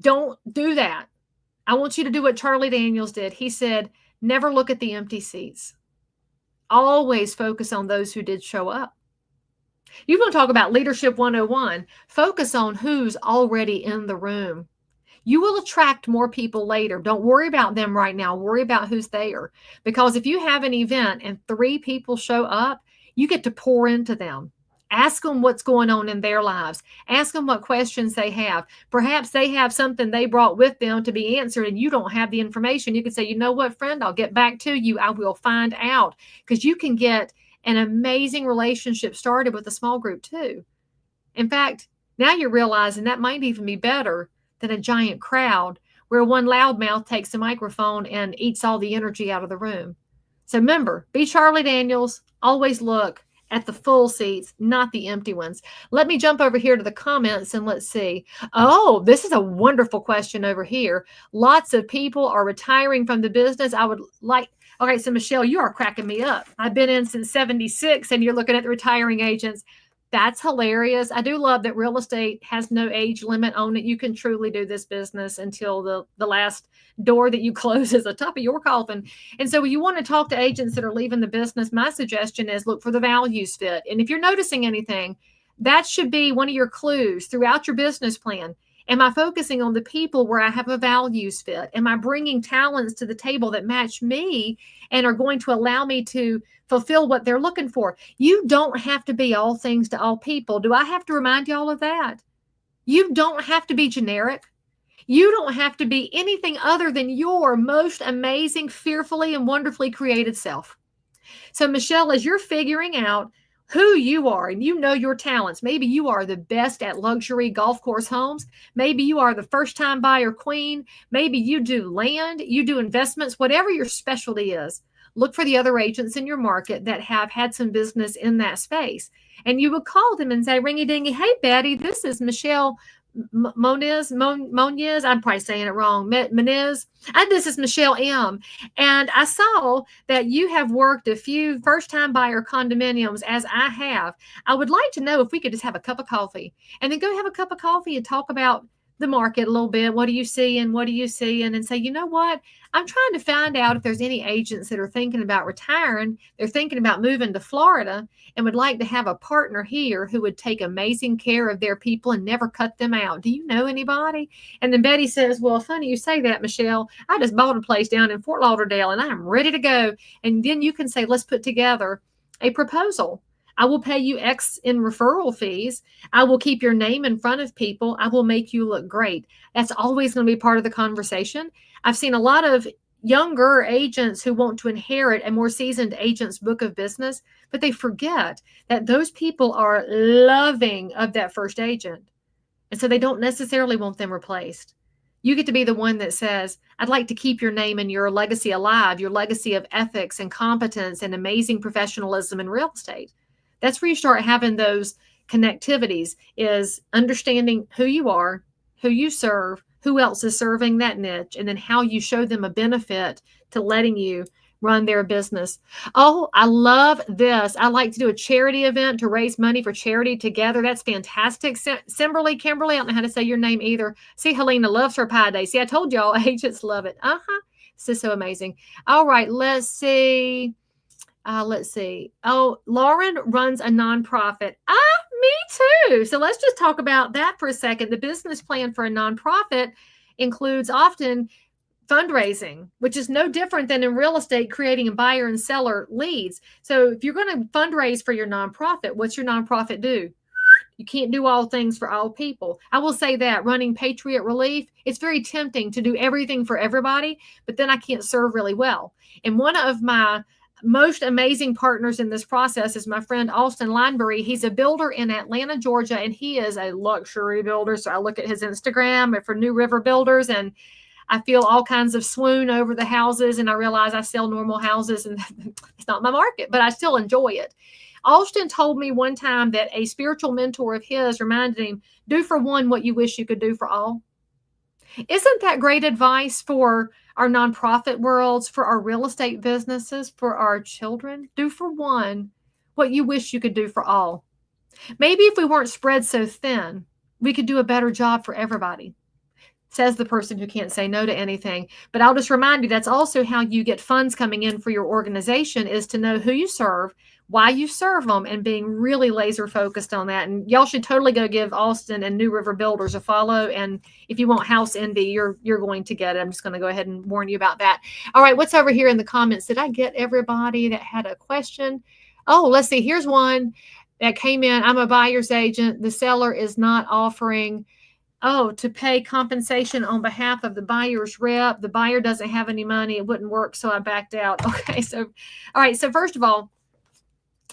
Don't do that. I want you to do what Charlie Daniels did. He said, never look at the empty seats. Always focus on those who did show up. You want to talk about Leadership 101. Focus on who's already in the room. You will attract more people later. Don't worry about them right now. Worry about who's there. Because if you have an event and 3 people show up, you get to pour into them. Ask them what's going on in their lives. Ask them what questions they have. Perhaps they have something they brought with them to be answered, and you don't have the information. You can say, "You know what, friend, I'll get back to you. I will find out." Because you can get an amazing relationship started with a small group too. In fact, now you're realizing that might even be better than a giant crowd where one loudmouth takes the microphone and eats all the energy out of the room. So remember, be Charlie Daniels. Always look at the full seats, not the empty ones. Let me jump over here to the comments and let's see. Oh, this is a wonderful question over here. Lots of people are retiring from the business. I would like, okay, so Michelle, you are cracking me up. I've been in since 76 and you're looking at the retiring agents. That's hilarious. I do love that real estate has no age limit on it. You can truly do this business until the last door that you close is the top of your coffin. And so when you want to talk to agents that are leaving the business, my suggestion is look for the values fit. And if you're noticing anything, that should be one of your clues throughout your business plan. Am I focusing on the people where I have a values fit? Am I bringing talents to the table that match me and are going to allow me to fulfill what they're looking for? You don't have to be all things to all people. Do I have to remind y'all of that? You don't have to be generic. You don't have to be anything other than your most amazing, fearfully, and wonderfully created self. So, Michelle, as you're figuring out who you are and you know your talents, maybe you are the best at luxury golf course homes. Maybe you are the first time buyer queen. Maybe you do land, you do investments, whatever your specialty is. Look for the other agents in your market that have had some business in that space. And you would call them and say, ringy dingy, hey, Betty, this is Michelle Moniz, I'm probably saying it wrong, Moniz, and this is Michelle M. And I saw that you have worked a few first-time buyer condominiums as I have. I would like to know if we could just have a cup of coffee and then go have a cup of coffee and talk about the market a little bit. What do you see and what do you see? And say, you know what? I'm trying to find out if there's any agents that are thinking about retiring. They're thinking about moving to Florida and would like to have a partner here who would take amazing care of their people and never cut them out. Do you know anybody? And then Betty says, well, funny you say that, Michelle. I just bought a place down in Fort Lauderdale and I'm ready to go. And then you can say, let's put together a proposal. I will pay you X in referral fees. I will keep your name in front of people. I will make you look great. That's always going to be part of the conversation. I've seen a lot of younger agents who want to inherit a more seasoned agent's book of business, but they forget that those people are loving of that first agent. And so they don't necessarily want them replaced. You get to be the one that says, I'd like to keep your name and your legacy alive, your legacy of ethics and competence and amazing professionalism in real estate. That's where you start having those connectivities, is understanding who you are, who you serve, who else is serving that niche, and then how you show them a benefit to letting you run their business. Oh, I love this. I like to do a charity event to raise money for charity together. That's fantastic. Kimberly, I don't know how to say your name either. See, Helena loves her pie day. See, I told y'all agents love it. This is so amazing. All right, let's see. Oh, Lauren runs a nonprofit. Me too. So let's just talk about that for a second. The business plan for a nonprofit includes often fundraising, which is no different than in real estate, creating a buyer and seller leads. So if you're going to fundraise for your nonprofit, what's your nonprofit do? You can't do all things for all people. I will say that running Patriot Relief, it's very tempting to do everything for everybody, but then I can't serve really well. And one of my most amazing partners in this process is my friend Austin Linebury. He's a builder in Atlanta, Georgia, and he is a luxury builder. So I look at his Instagram for New River Builders, and I feel all kinds of swoon over the houses, and I realize I sell normal houses, and it's not my market, but I still enjoy it. Austin told me one time that a spiritual mentor of his reminded him, do for one what you wish you could do for all. Isn't that great advice for our nonprofit worlds, for our real estate businesses, for our children? Do for one what you wish you could do for all. Maybe if we weren't spread so thin, we could do a better job for everybody, says the person who can't say no to anything. But I'll just remind you, that's also how you get funds coming in for your organization, is to know who you serve, why you serve them, and being really laser focused on that. And y'all should totally go give Austin and New River Builders a follow. And if you want house envy, you're going to get it. I'm just going to go ahead and warn you about that. All right, what's over here in the comments? Did I get everybody that had a question? Oh, let's see. Here's one that came in. I'm a buyer's agent. The seller is not offering to pay compensation on behalf of the buyer's rep. The buyer doesn't have any money. It wouldn't work, so I backed out. Okay, so, all right. So first of all,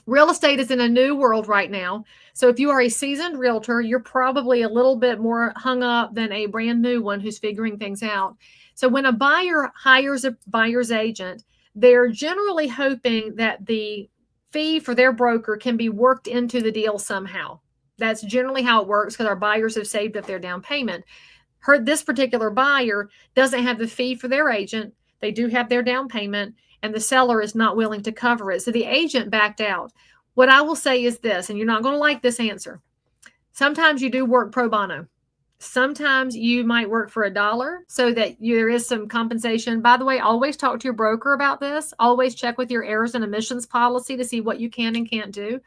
real estate is in a new world right now. So if you are a seasoned realtor, you're probably a little bit more hung up than a brand new one who's figuring things out. So when a buyer hires a buyer's agent, they're generally hoping that the fee for their broker can be worked into the deal somehow. That's generally how it works because our buyers have saved up their down payment. This particular buyer doesn't have the fee for their agent. They do have their down payment, and the seller is not willing to cover it. So the agent backed out. What I will say is this, and you're not going to like this answer. Sometimes you do work pro bono. Sometimes you might work for $1 so that there is some compensation. By the way, always talk to your broker about this. Always check with your errors and omissions policy to see what you can and can't do.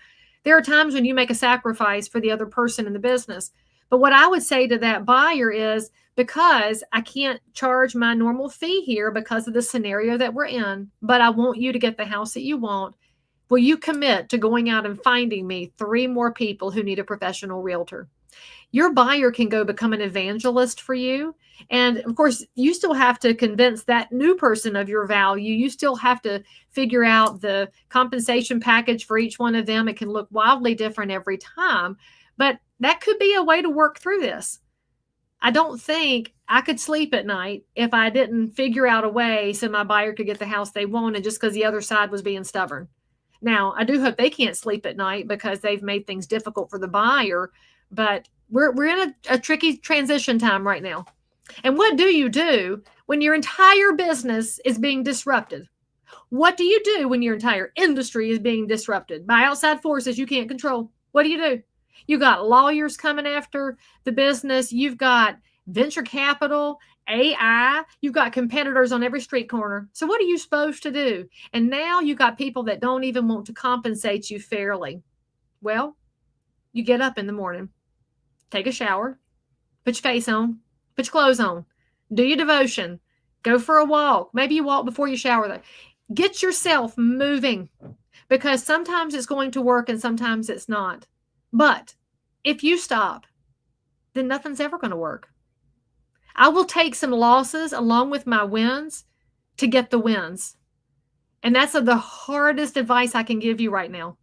There are times when you make a sacrifice for the other person in the business. But what I would say to that buyer is, because I can't charge my normal fee here because of the scenario that we're in, but I want you to get the house that you want, will you commit to going out and finding me 3 more people who need a professional realtor? Your buyer can go become an evangelist for you. And of course, you still have to convince that new person of your value. You still have to figure out the compensation package for each one of them. It can look wildly different every time, but that could be a way to work through this. I don't think I could sleep at night if I didn't figure out a way so my buyer could get the house they wanted just because the other side was being stubborn. Now, I do hope they can't sleep at night because they've made things difficult for the buyer, but we're in a tricky transition time right now. And what do you do when your entire business is being disrupted? What do you do when your entire industry is being disrupted by outside forces you can't control? What do? You got lawyers coming after the business. You've got venture capital, AI. You've got competitors on every street corner. So what are you supposed to do? And now you got people that don't even want to compensate you fairly. Well, you get up in the morning, take a shower, put your face on, put your clothes on, do your devotion, go for a walk. Maybe you walk before you shower. Get yourself moving, because sometimes it's going to work and sometimes it's not. But if you stop, then nothing's ever going to work. I will take some losses along with my wins to get the wins. And that's the hardest advice I can give you right now.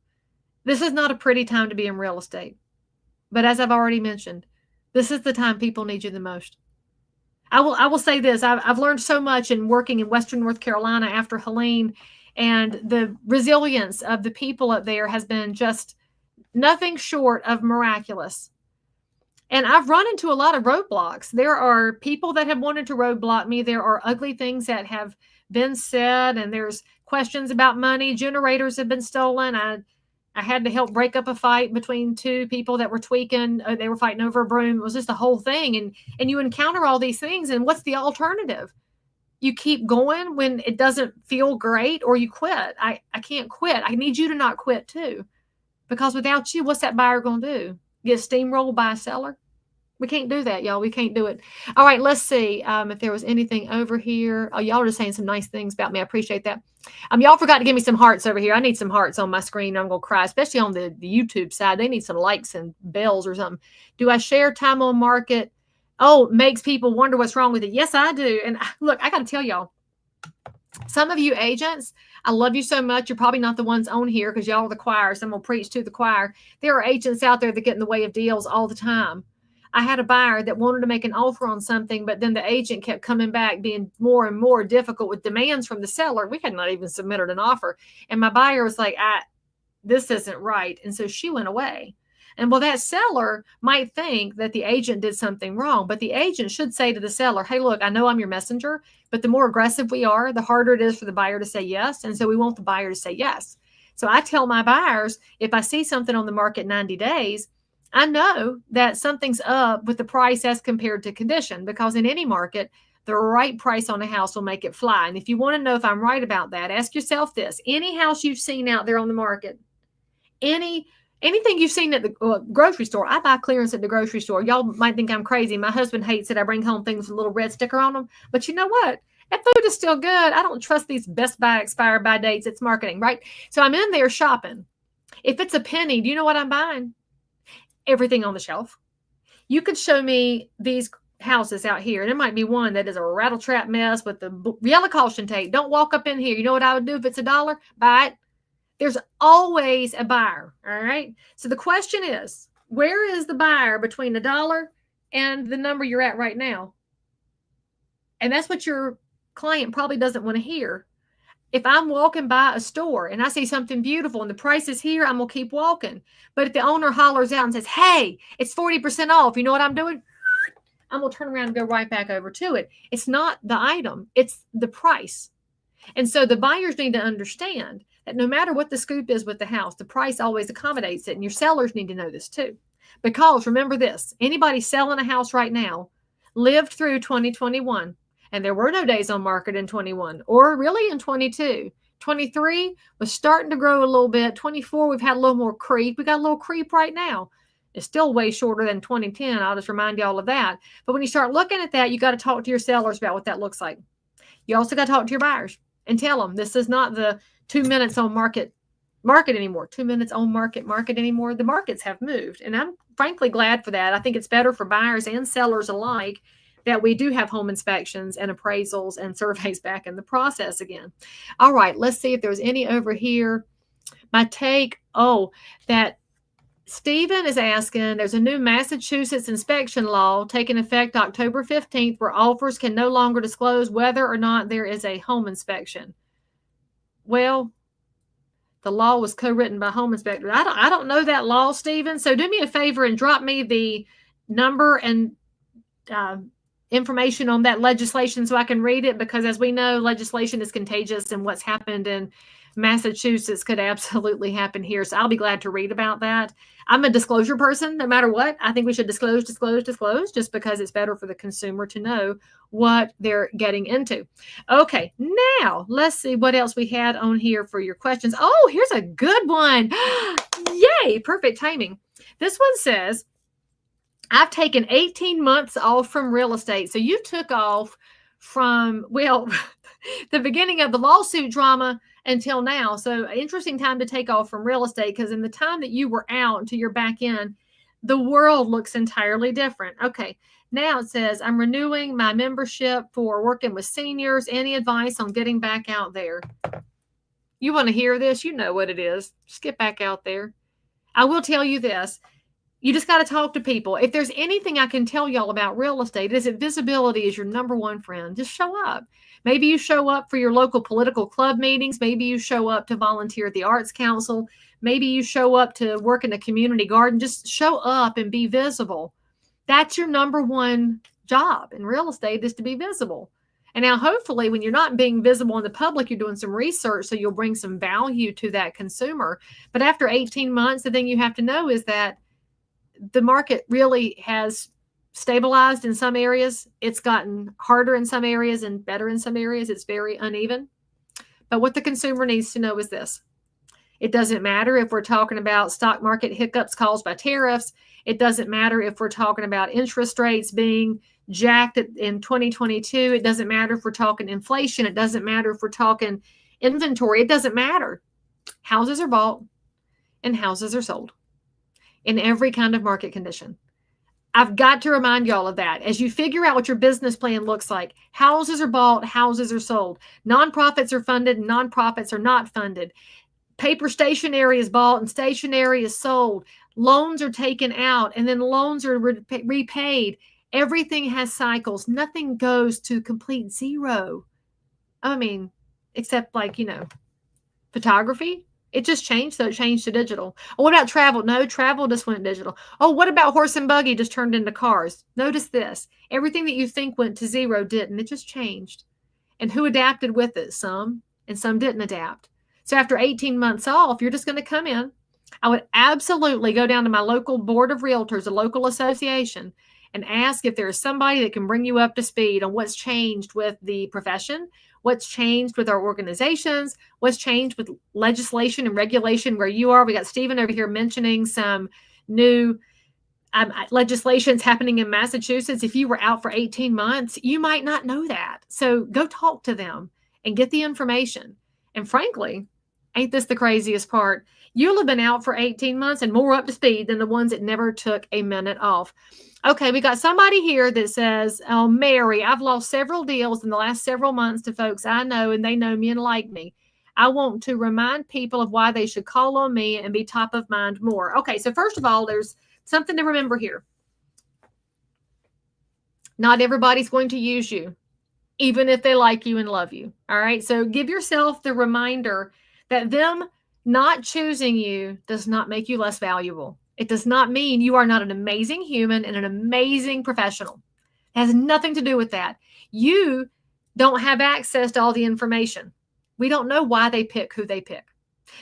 This is not a pretty time to be in real estate. But as I've already mentioned, this is the time people need you the most. I will say this. I've learned so much in working in Western North Carolina after Helene, and the resilience of the people up there has been just nothing short of miraculous. And I've run into a lot of roadblocks. There are people that have wanted to roadblock me. There are ugly things that have been said, and there's questions about money. Generators have been stolen. I had to help break up a fight between 2 people that were tweaking. They were fighting over a broom. It was just a whole thing. And you encounter all these things. And what's the alternative? You keep going when it doesn't feel great, or you quit. I can't quit. I need you to not quit too. Because without you, what's that buyer going to do? Get steamrolled by a seller? We can't do that, y'all. We can't do it. All right, let's see if there was anything over here. Oh, y'all are just saying some nice things about me. I appreciate that. Y'all forgot to give me some hearts over here. I need some hearts on my screen. I'm going to cry, especially on the YouTube side. They need some likes and bells or something. Do I share time on market? Oh, makes people wonder what's wrong with it. Yes, I do. And look, I got to tell y'all, some of you agents, I love you so much. You're probably not the ones on here because y'all are the choir. So I'm going to preach to the choir. There are agents out there that get in the way of deals all the time. I had a buyer that wanted to make an offer on something, but then the agent kept coming back, being more and more difficult with demands from the seller. We had not even submitted an offer. And my buyer was like, this isn't right. And so she went away. And well, that seller might think that the agent did something wrong, but the agent should say to the seller, hey, look, I know I'm your messenger, but the more aggressive we are, the harder it is for the buyer to say yes. And so we want the buyer to say yes. So I tell my buyers, if I see something on the market 90 days, I know that something's up with the price as compared to condition, because in any market, the right price on a house will make it fly. And if you want to know if I'm right about that, ask yourself this. Any house you've seen out there on the market, anything you've seen at the grocery store, I buy clearance at the grocery store. Y'all might think I'm crazy. My husband hates it. I bring home things with a little red sticker on them. But you know what? That food is still good. I don't trust these Best Buy expired by dates. It's marketing, right? So I'm in there shopping. If it's a penny, do you know what I'm buying? Everything on the shelf. You could show me these houses out here, and it might be one that is a rattle trap mess with the yellow caution tape. Don't walk up in here. You know what I would do if it's $1? Buy it. There's always a buyer. All right. So the question is, where is the buyer between $1 and the number you're at right now? And that's what your client probably doesn't want to hear. If I'm walking by a store and I see something beautiful and the price is here, I'm going to keep walking. But if the owner hollers out and says, hey, it's 40% off, you know what I'm doing? I'm going to turn around and go right back over to it. It's not the item, it's the price. And so the buyers need to understand that no matter what the scoop is with the house, the price always accommodates it. And your sellers need to know this too. Because remember this, anybody selling a house right now lived through 2021. And there were no days on market in 21 or really in 22. 23 was starting to grow a little bit. 24, we've had a little more creep. We got a little creep right now. It's still way shorter than 2010. I'll just remind y'all of that. But when you start looking at that, you got to talk to your sellers about what that looks like. You also got to talk to your buyers and tell them this is not the 2 minutes on market anymore. 2 minutes on market anymore. The markets have moved. And I'm frankly glad for that. I think it's better for buyers and sellers alike that we do have home inspections and appraisals and surveys back in the process again. All right, let's see if there's any over here. My take, that Stephen is asking, there's a new Massachusetts inspection law taking effect October 15th where offers can no longer disclose whether or not there is a home inspection. Well, the law was co-written by home inspectors. I don't know that law, Stephen. So do me a favor and drop me the number and information on that legislation so I can read it, because as we know, legislation is contagious and what's happened in Massachusetts could absolutely happen here. So I'll be glad to read about that. I'm a disclosure person, no matter what. I think we should disclose, just because it's better for the consumer to know what they're getting into. Okay, now let's see what else we had on here for your questions. Oh, here's a good one. Yay, perfect timing. This one says, I've taken 18 months off from real estate. So you took off from, the beginning of the lawsuit drama until now. So interesting time to take off from real estate, because in the time that you were out until you're back in, the world looks entirely different. Okay, now it says, I'm renewing my membership for working with seniors. Any advice on getting back out there? You want to hear this? You know what it is. Just get back out there. I will tell you this. You just got to talk to people. If there's anything I can tell y'all about real estate, is that visibility is your number one friend. Just show up. Maybe you show up for your local political club meetings. Maybe you show up to volunteer at the Arts Council. Maybe you show up to work in a community garden. Just show up and be visible. That's your number one job in real estate, is to be visible. And now hopefully when you're not being visible in the public, you're doing some research so you'll bring some value to that consumer. But after 18 months, the thing you have to know is that the market really has stabilized in some areas. It's gotten harder in some areas and better in some areas. It's very uneven. But what the consumer needs to know is this. It doesn't matter if we're talking about stock market hiccups caused by tariffs. It doesn't matter if we're talking about interest rates being jacked in 2022. It doesn't matter if we're talking inflation. It doesn't matter if we're talking inventory. It doesn't matter. Houses are bought and houses are sold in every kind of market condition. I've got to remind y'all of that. As you figure out what your business plan looks like, houses are bought, houses are sold. Nonprofits are funded, and nonprofits are not funded. Paper stationery is bought and stationery is sold. Loans are taken out and then loans are repaid. Everything has cycles. Nothing goes to complete zero. I mean, except photography. It just changed, so it changed to digital. Oh, what about travel? No, travel just went digital. Oh, what about horse and buggy just turned into cars? Notice this. Everything that you think went to zero didn't. It just changed. And who adapted with it? Some, and some didn't adapt. So after 18 months off, you're just going to come in. I would absolutely go down to my local board of realtors, a local association, and ask if there is somebody that can bring you up to speed on what's changed with the profession, what's changed with our organizations, what's changed with legislation and regulation where you are. We got Stephen over here mentioning some new legislations happening in Massachusetts. If you were out for 18 months, you might not know that. So go talk to them and get the information. And frankly, ain't this the craziest part? You'll have been out for 18 months and more up to speed than the ones that never took a minute off. Okay, we got somebody here that says, oh, Mary, I've lost several deals in the last several months to folks I know, and they know me and like me. I want to remind people of why they should call on me and be top of mind more. Okay, so first of all, there's something to remember here. Not everybody's going to use you. even if they like you and love you. All right. So give yourself the reminder that them not choosing you does not make you less valuable. It does not mean you are not an amazing human and an amazing professional. It has nothing to do with that. You don't have access to all the information. We don't know why they pick who they pick.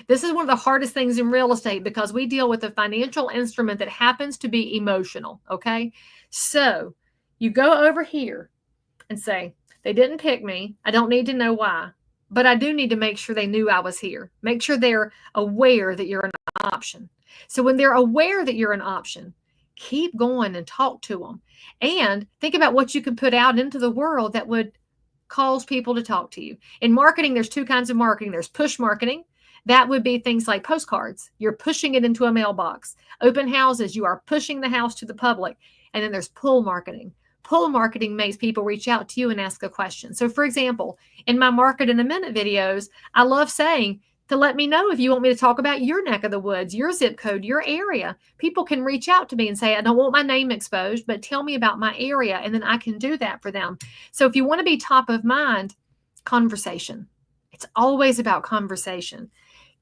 This is one of the hardest things in real estate because we deal with a financial instrument that happens to be emotional. Okay. So you go over here and say, they didn't pick me. I don't need to know why, but I do need to make sure they knew I was here. Make sure they're aware that you're an option. So when they're aware that you're an option, keep going and talk to them. And think about what you can put out into the world that would cause people to talk to you. In marketing, there's two kinds of marketing. There's push marketing. That would be things like postcards. You're pushing it into a mailbox. Open houses, you are pushing the house to the public. And then there's pull marketing. Pull marketing makes people reach out to you and ask a question. So for example, in my Market in a Minute videos, I love saying to let me know if you want me to talk about your neck of the woods, your zip code, your area. People can reach out to me and say, I don't want my name exposed, but tell me about my area. And then I can do that for them. So if you want to be top of mind, conversation. It's always about conversation.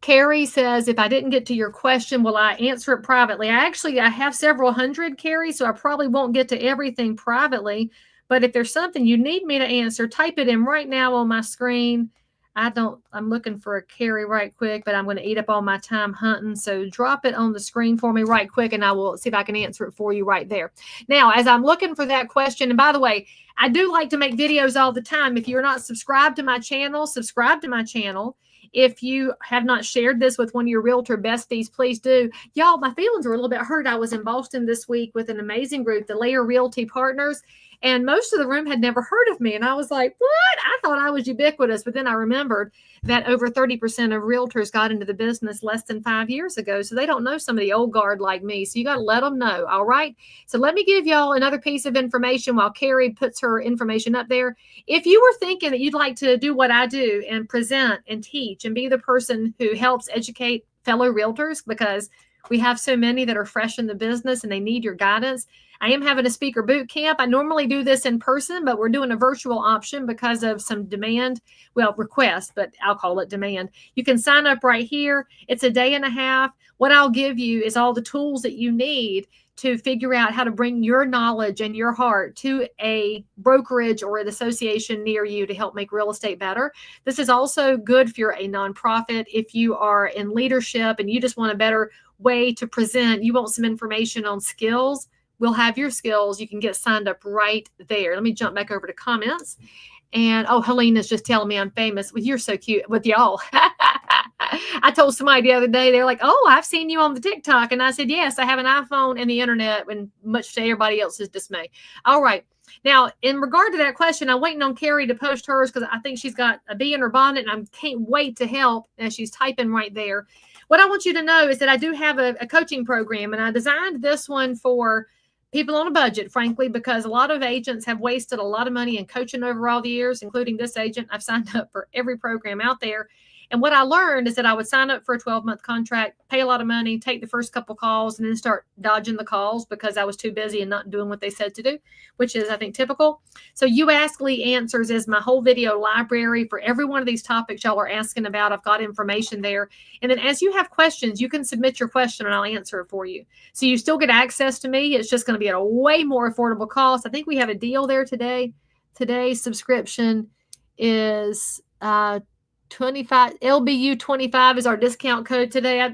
Carrie says, if I didn't get to your question, will I answer it privately? I have several hundred, Carrie, so I probably won't get to everything privately. But if there's something you need me to answer, type it in right now on my screen. I'm looking for a Carrie right quick, but I'm going to eat up all my time hunting. So drop it on the screen for me right quick, and I will see if I can answer it for you right there. Now, as I'm looking for that question, and by the way, I do like to make videos all the time. If you're not subscribed to my channel, subscribe to my channel. If you have not shared this with one of your realtor besties, please do. Y'all, my feelings are a little bit hurt. I was in Boston this week with an amazing group, the Leigh Realty Partners, and most of the room had never heard of me. And I was like, what? I thought I was ubiquitous. But then I remembered that over 30% of realtors got into the business less than 5 years ago. So they don't know some of the old guard like me. So you got to let them know. All right. So let me give y'all another piece of information while Carrie puts her information up there. If you were thinking that you'd like to do what I do and present and teach and be the person who helps educate fellow realtors, because we have so many that are fresh in the business and they need your guidance, I am having a speaker boot camp. I normally do this in person, but we're doing a virtual option because of some demand, request, but I'll call it demand. You can sign up right here. It's a day and a half. What I'll give you is all the tools that you need to figure out how to bring your knowledge and your heart to a brokerage or an association near you to help make real estate better. This is also good if you're a nonprofit, if you are in leadership and you just want a better way to present, you want some information on skills, we'll have your skills. You can get signed up right there. Let me jump back over to comments. And Helena's just telling me I'm famous. Well, you're so cute with y'all. I told somebody the other day, they're like, oh, I've seen you on the TikTok. And I said, yes, I have an iPhone and the internet, and much to everybody else's dismay. All right. Now, in regard to that question, I'm waiting on Carrie to post hers because I think she's got a bee in her bonnet, and I can't wait to help as she's typing right there. What I want you to know is that I do have a coaching program, and I designed this one for people on a budget, frankly, because a lot of agents have wasted a lot of money in coaching over all the years, including this agent. I've signed up for every program out there. And what I learned is that I would sign up for a 12-month contract, pay a lot of money, take the first couple calls, and then start dodging the calls because I was too busy and not doing what they said to do, which is, I think, typical. So You Ask Leigh Answers is my whole video library for every one of these topics y'all are asking about. I've got information there. And then as you have questions, you can submit your question and I'll answer it for you. So you still get access to me. It's just going to be at a way more affordable cost. I think we have a deal there today. Today's subscription is 25 LBU 25 is our discount code today.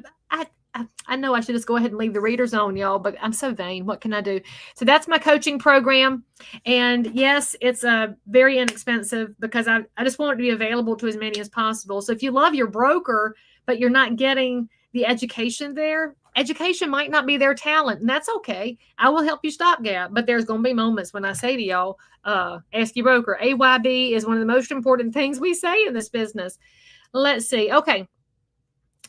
I know I should just go ahead and leave the readers on, y'all, but I'm so vain. What can I do? So that's my coaching program. And yes, it's very inexpensive because I just want it to be available to as many as possible. So if you love your broker, but you're not getting the education there, education might not be their talent, and that's okay. I will help you stopgap, but there's going to be moments when I say to y'all, ask your broker. AYB is one of the most important things we say in this business. Let's see. Okay.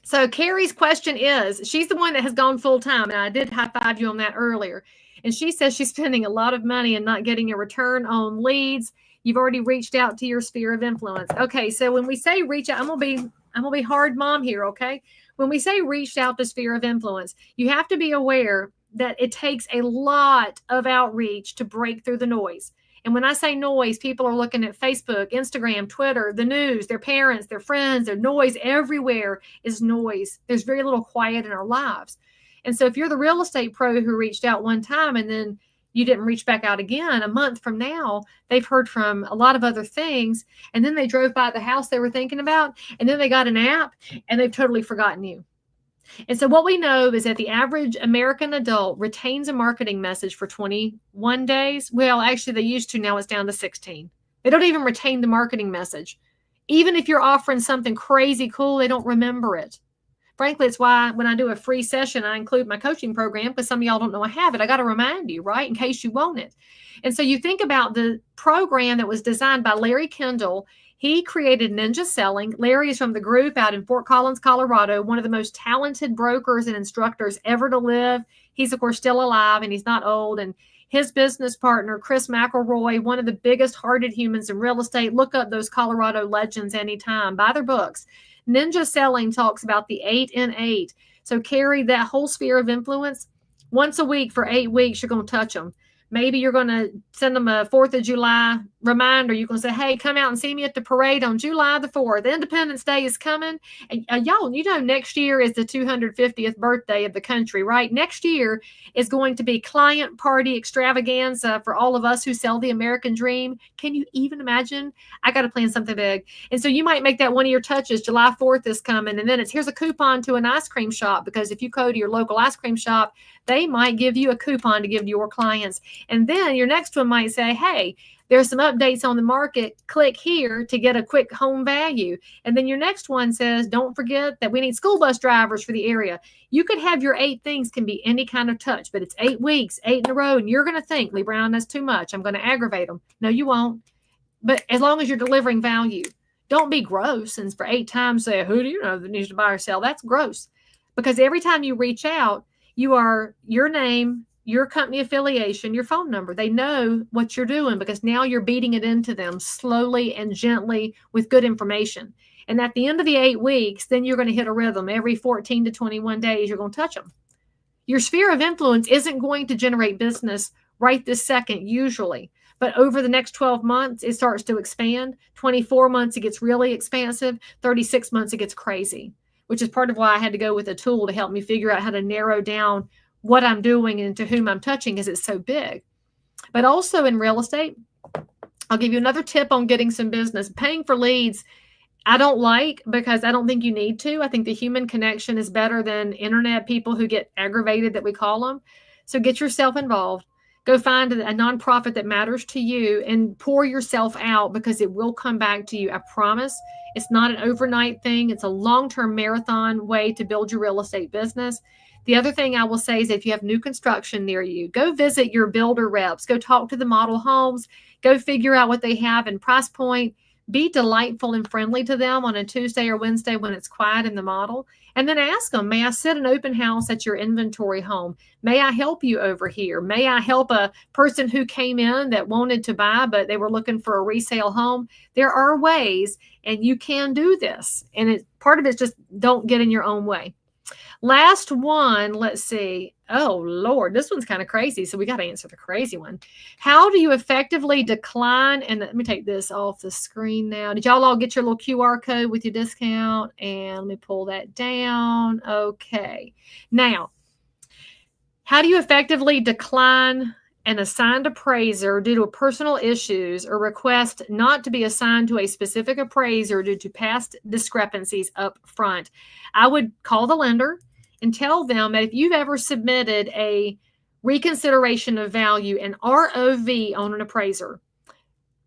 So Carrie's question is, she's the one that has gone full time, and I did high five you on that earlier. And she says she's spending a lot of money and not getting a return on leads. You've already reached out to your sphere of influence. Okay. So when we say reach out, I'm going to be hard mom here. Okay. When we say reached out to sphere of influence, you have to be aware that it takes a lot of outreach to break through the noise. And when I say noise, people are looking at Facebook, Instagram, Twitter, the news, their parents, their friends, their noise. Everywhere is noise. There's very little quiet in our lives. And so if you're the real estate pro who reached out one time and then you didn't reach back out again, a month from now, they've heard from a lot of other things. And then they drove by the house they were thinking about, and then they got an app and they've totally forgotten you. And so what we know is that the average American adult retains a marketing message for 21 days. Well, actually, they used to. Now it's down to 16. They don't even retain the marketing message. Even if you're offering something crazy cool, they don't remember it. Frankly, it's why when I do a free session, I include my coaching program, because some of y'all don't know I have it. I got to remind you, right, in case you want it. And so you think about the program that was designed by Larry Kendall. He created Ninja Selling. Larry is from the group out in Fort Collins, Colorado, one of the most talented brokers and instructors ever to live. He's, of course, still alive, and he's not old. And his business partner, Chris McElroy, one of the biggest hearted humans in real estate. Look up those Colorado legends anytime. Buy their books. Ninja Selling talks about the 8 in 8. So carry that whole sphere of influence. Once a week for 8 weeks, you're going to touch them. Maybe you're going to send them a 4th of July reminder. You're going to say, hey, come out and see me at the parade on July the 4th. Independence Day is coming. And y'all, you know, next year is the 250th birthday of the country, right? Next year is going to be client party extravaganza for all of us who sell the American dream. Can you even imagine? I got to plan something big. And so you might make that one of your touches. July 4th is coming. And then here's a coupon to an ice cream shop, because if you go to your local ice cream shop, they might give you a coupon to give to your clients. And then your next one might say, hey, there's some updates on the market. Click here to get a quick home value. And then your next one says, don't forget that we need school bus drivers for the area. You could have your 8 things can be any kind of touch, but it's 8 weeks, 8 in a row. And you're going to think, Leigh Brown, that's too much. I'm going to aggravate them. No, you won't. But as long as you're delivering value, don't be gross. And for 8 times say, who do you know that needs to buy or sell? That's gross. Because every time you reach out, you are your name, your company affiliation, your phone number. They know what you're doing, because now you're beating it into them slowly and gently with good information. And at the end of the 8 weeks, then you're going to hit a rhythm. Every 14 to 21 days, you're going to touch them. Your sphere of influence isn't going to generate business right this second, usually. But over the next 12 months, it starts to expand. 24 months, it gets really expansive. 36 months, it gets crazy, which is part of why I had to go with a tool to help me figure out how to narrow down what I'm doing and to whom I'm touching, because it's so big. But also in real estate, I'll give you another tip on getting some business. Paying for leads, I don't like, because I don't think you need to. I think the human connection is better than internet people who get aggravated, that we call them. So get yourself involved. Go find a nonprofit that matters to you and pour yourself out, because it will come back to you. I promise. It's not an overnight thing. It's a long-term marathon way to build your real estate business. The other thing I will say is, if you have new construction near you, go visit your builder reps. Go talk to the model homes. Go figure out what they have in price point. Be delightful and friendly to them on a Tuesday or Wednesday when it's quiet in the model. And then ask them, may I sit an open house at your inventory home? May I help you over here? May I help a person who came in that wanted to buy, but they were looking for a resale home? There are ways, and you can do this. And part of it's just don't get in your own way. Last one, let's see. Oh, Lord, this one's kind of crazy. So we got to answer the crazy one. How do you effectively decline? And let me take this off the screen now. Did y'all all get your little QR code with your discount? And let me pull that down. Okay. Now, how do you effectively decline an assigned appraiser due to personal issues, or request not to be assigned to a specific appraiser due to past discrepancies up front? I would call the lender and tell them that if you've ever submitted a reconsideration of value, an ROV on an appraiser,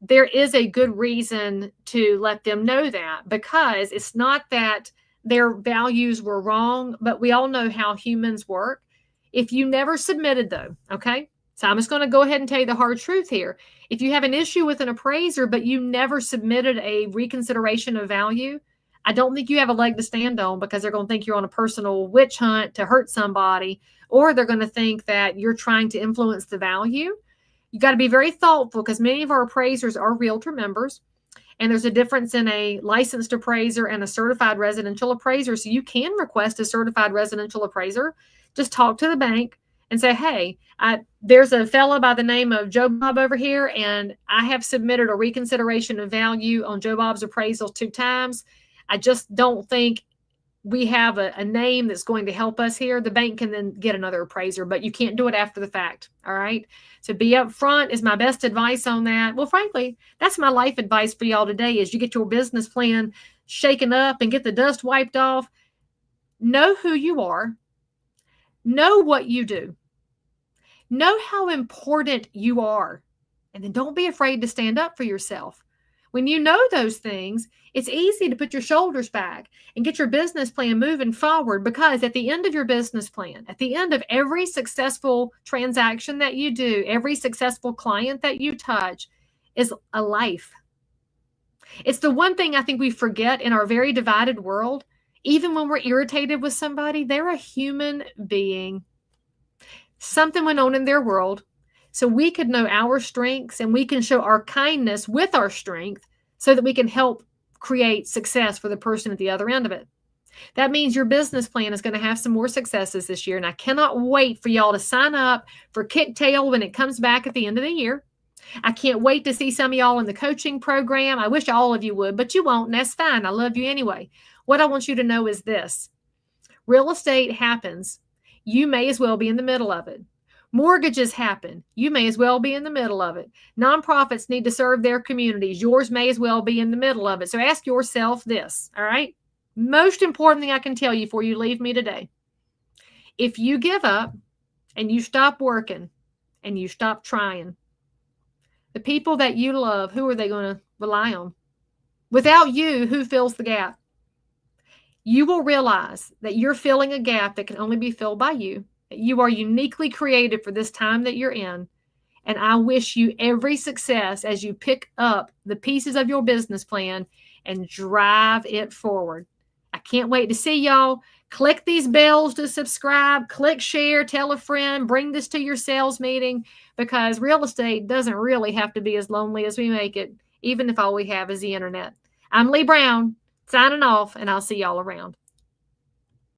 there is a good reason to let them know that, because it's not that their values were wrong, but we all know how humans work. If you never submitted, though, okay? So I'm just going to go ahead and tell you the hard truth here. If you have an issue with an appraiser, but you never submitted a reconsideration of value, I don't think you have a leg to stand on, because they're going to think you're on a personal witch hunt to hurt somebody, or they're going to think that you're trying to influence the value. You got to be very thoughtful, because many of our appraisers are realtor members, and there's a difference in a licensed appraiser and a certified residential appraiser. So you can request a certified residential appraiser. Just talk to the bank. and say, hey, there's a fella by the name of Joe Bob over here, and I have submitted a reconsideration of value on Joe Bob's appraisal 2 times. I just don't think we have a name that's going to help us here. The bank can then get another appraiser, but you can't do it after the fact. All right. So be upfront is my best advice on that. Well, frankly, that's my life advice for y'all today is you get your business plan shaken up and get the dust wiped off. Know who you are. Know what you do. Know how important you are. And then don't be afraid to stand up for yourself. When you know those things, it's easy to put your shoulders back and get your business plan moving forward, because at the end of your business plan, at the end of every successful transaction that you do, every successful client that you touch is a life. It's the one thing I think we forget in our very divided world. Even when we're irritated with somebody, they're a human being. Something went on in their world. So we could know our strengths and we can show our kindness with our strength so that we can help create success for the person at the other end of it. That means your business plan is going to have some more successes this year. And I cannot wait for y'all to sign up for KickTail when it comes back at the end of the year. I can't wait to see some of y'all in the coaching program. I wish all of you would, but you won't, and that's fine. I love you anyway. What I want you to know is this. Real estate happens. You may as well be in the middle of it. Mortgages happen. You may as well be in the middle of it. Nonprofits need to serve their communities. Yours may as well be in the middle of it. So ask yourself this, all right? Most important thing I can tell you before you leave me today. If you give up and you stop working and you stop trying, the people that you love, who are they going to rely on? Without you, who fills the gap? You will realize that you're filling a gap that can only be filled by you. You are uniquely created for this time that you're in. And I wish you every success as you pick up the pieces of your business plan and drive it forward. I can't wait to see y'all. Click these bells to subscribe, click share, tell a friend, bring this to your sales meeting, because real estate doesn't really have to be as lonely as we make it, even if all we have is the internet. I'm Leigh Brown, signing off, and I'll see y'all around.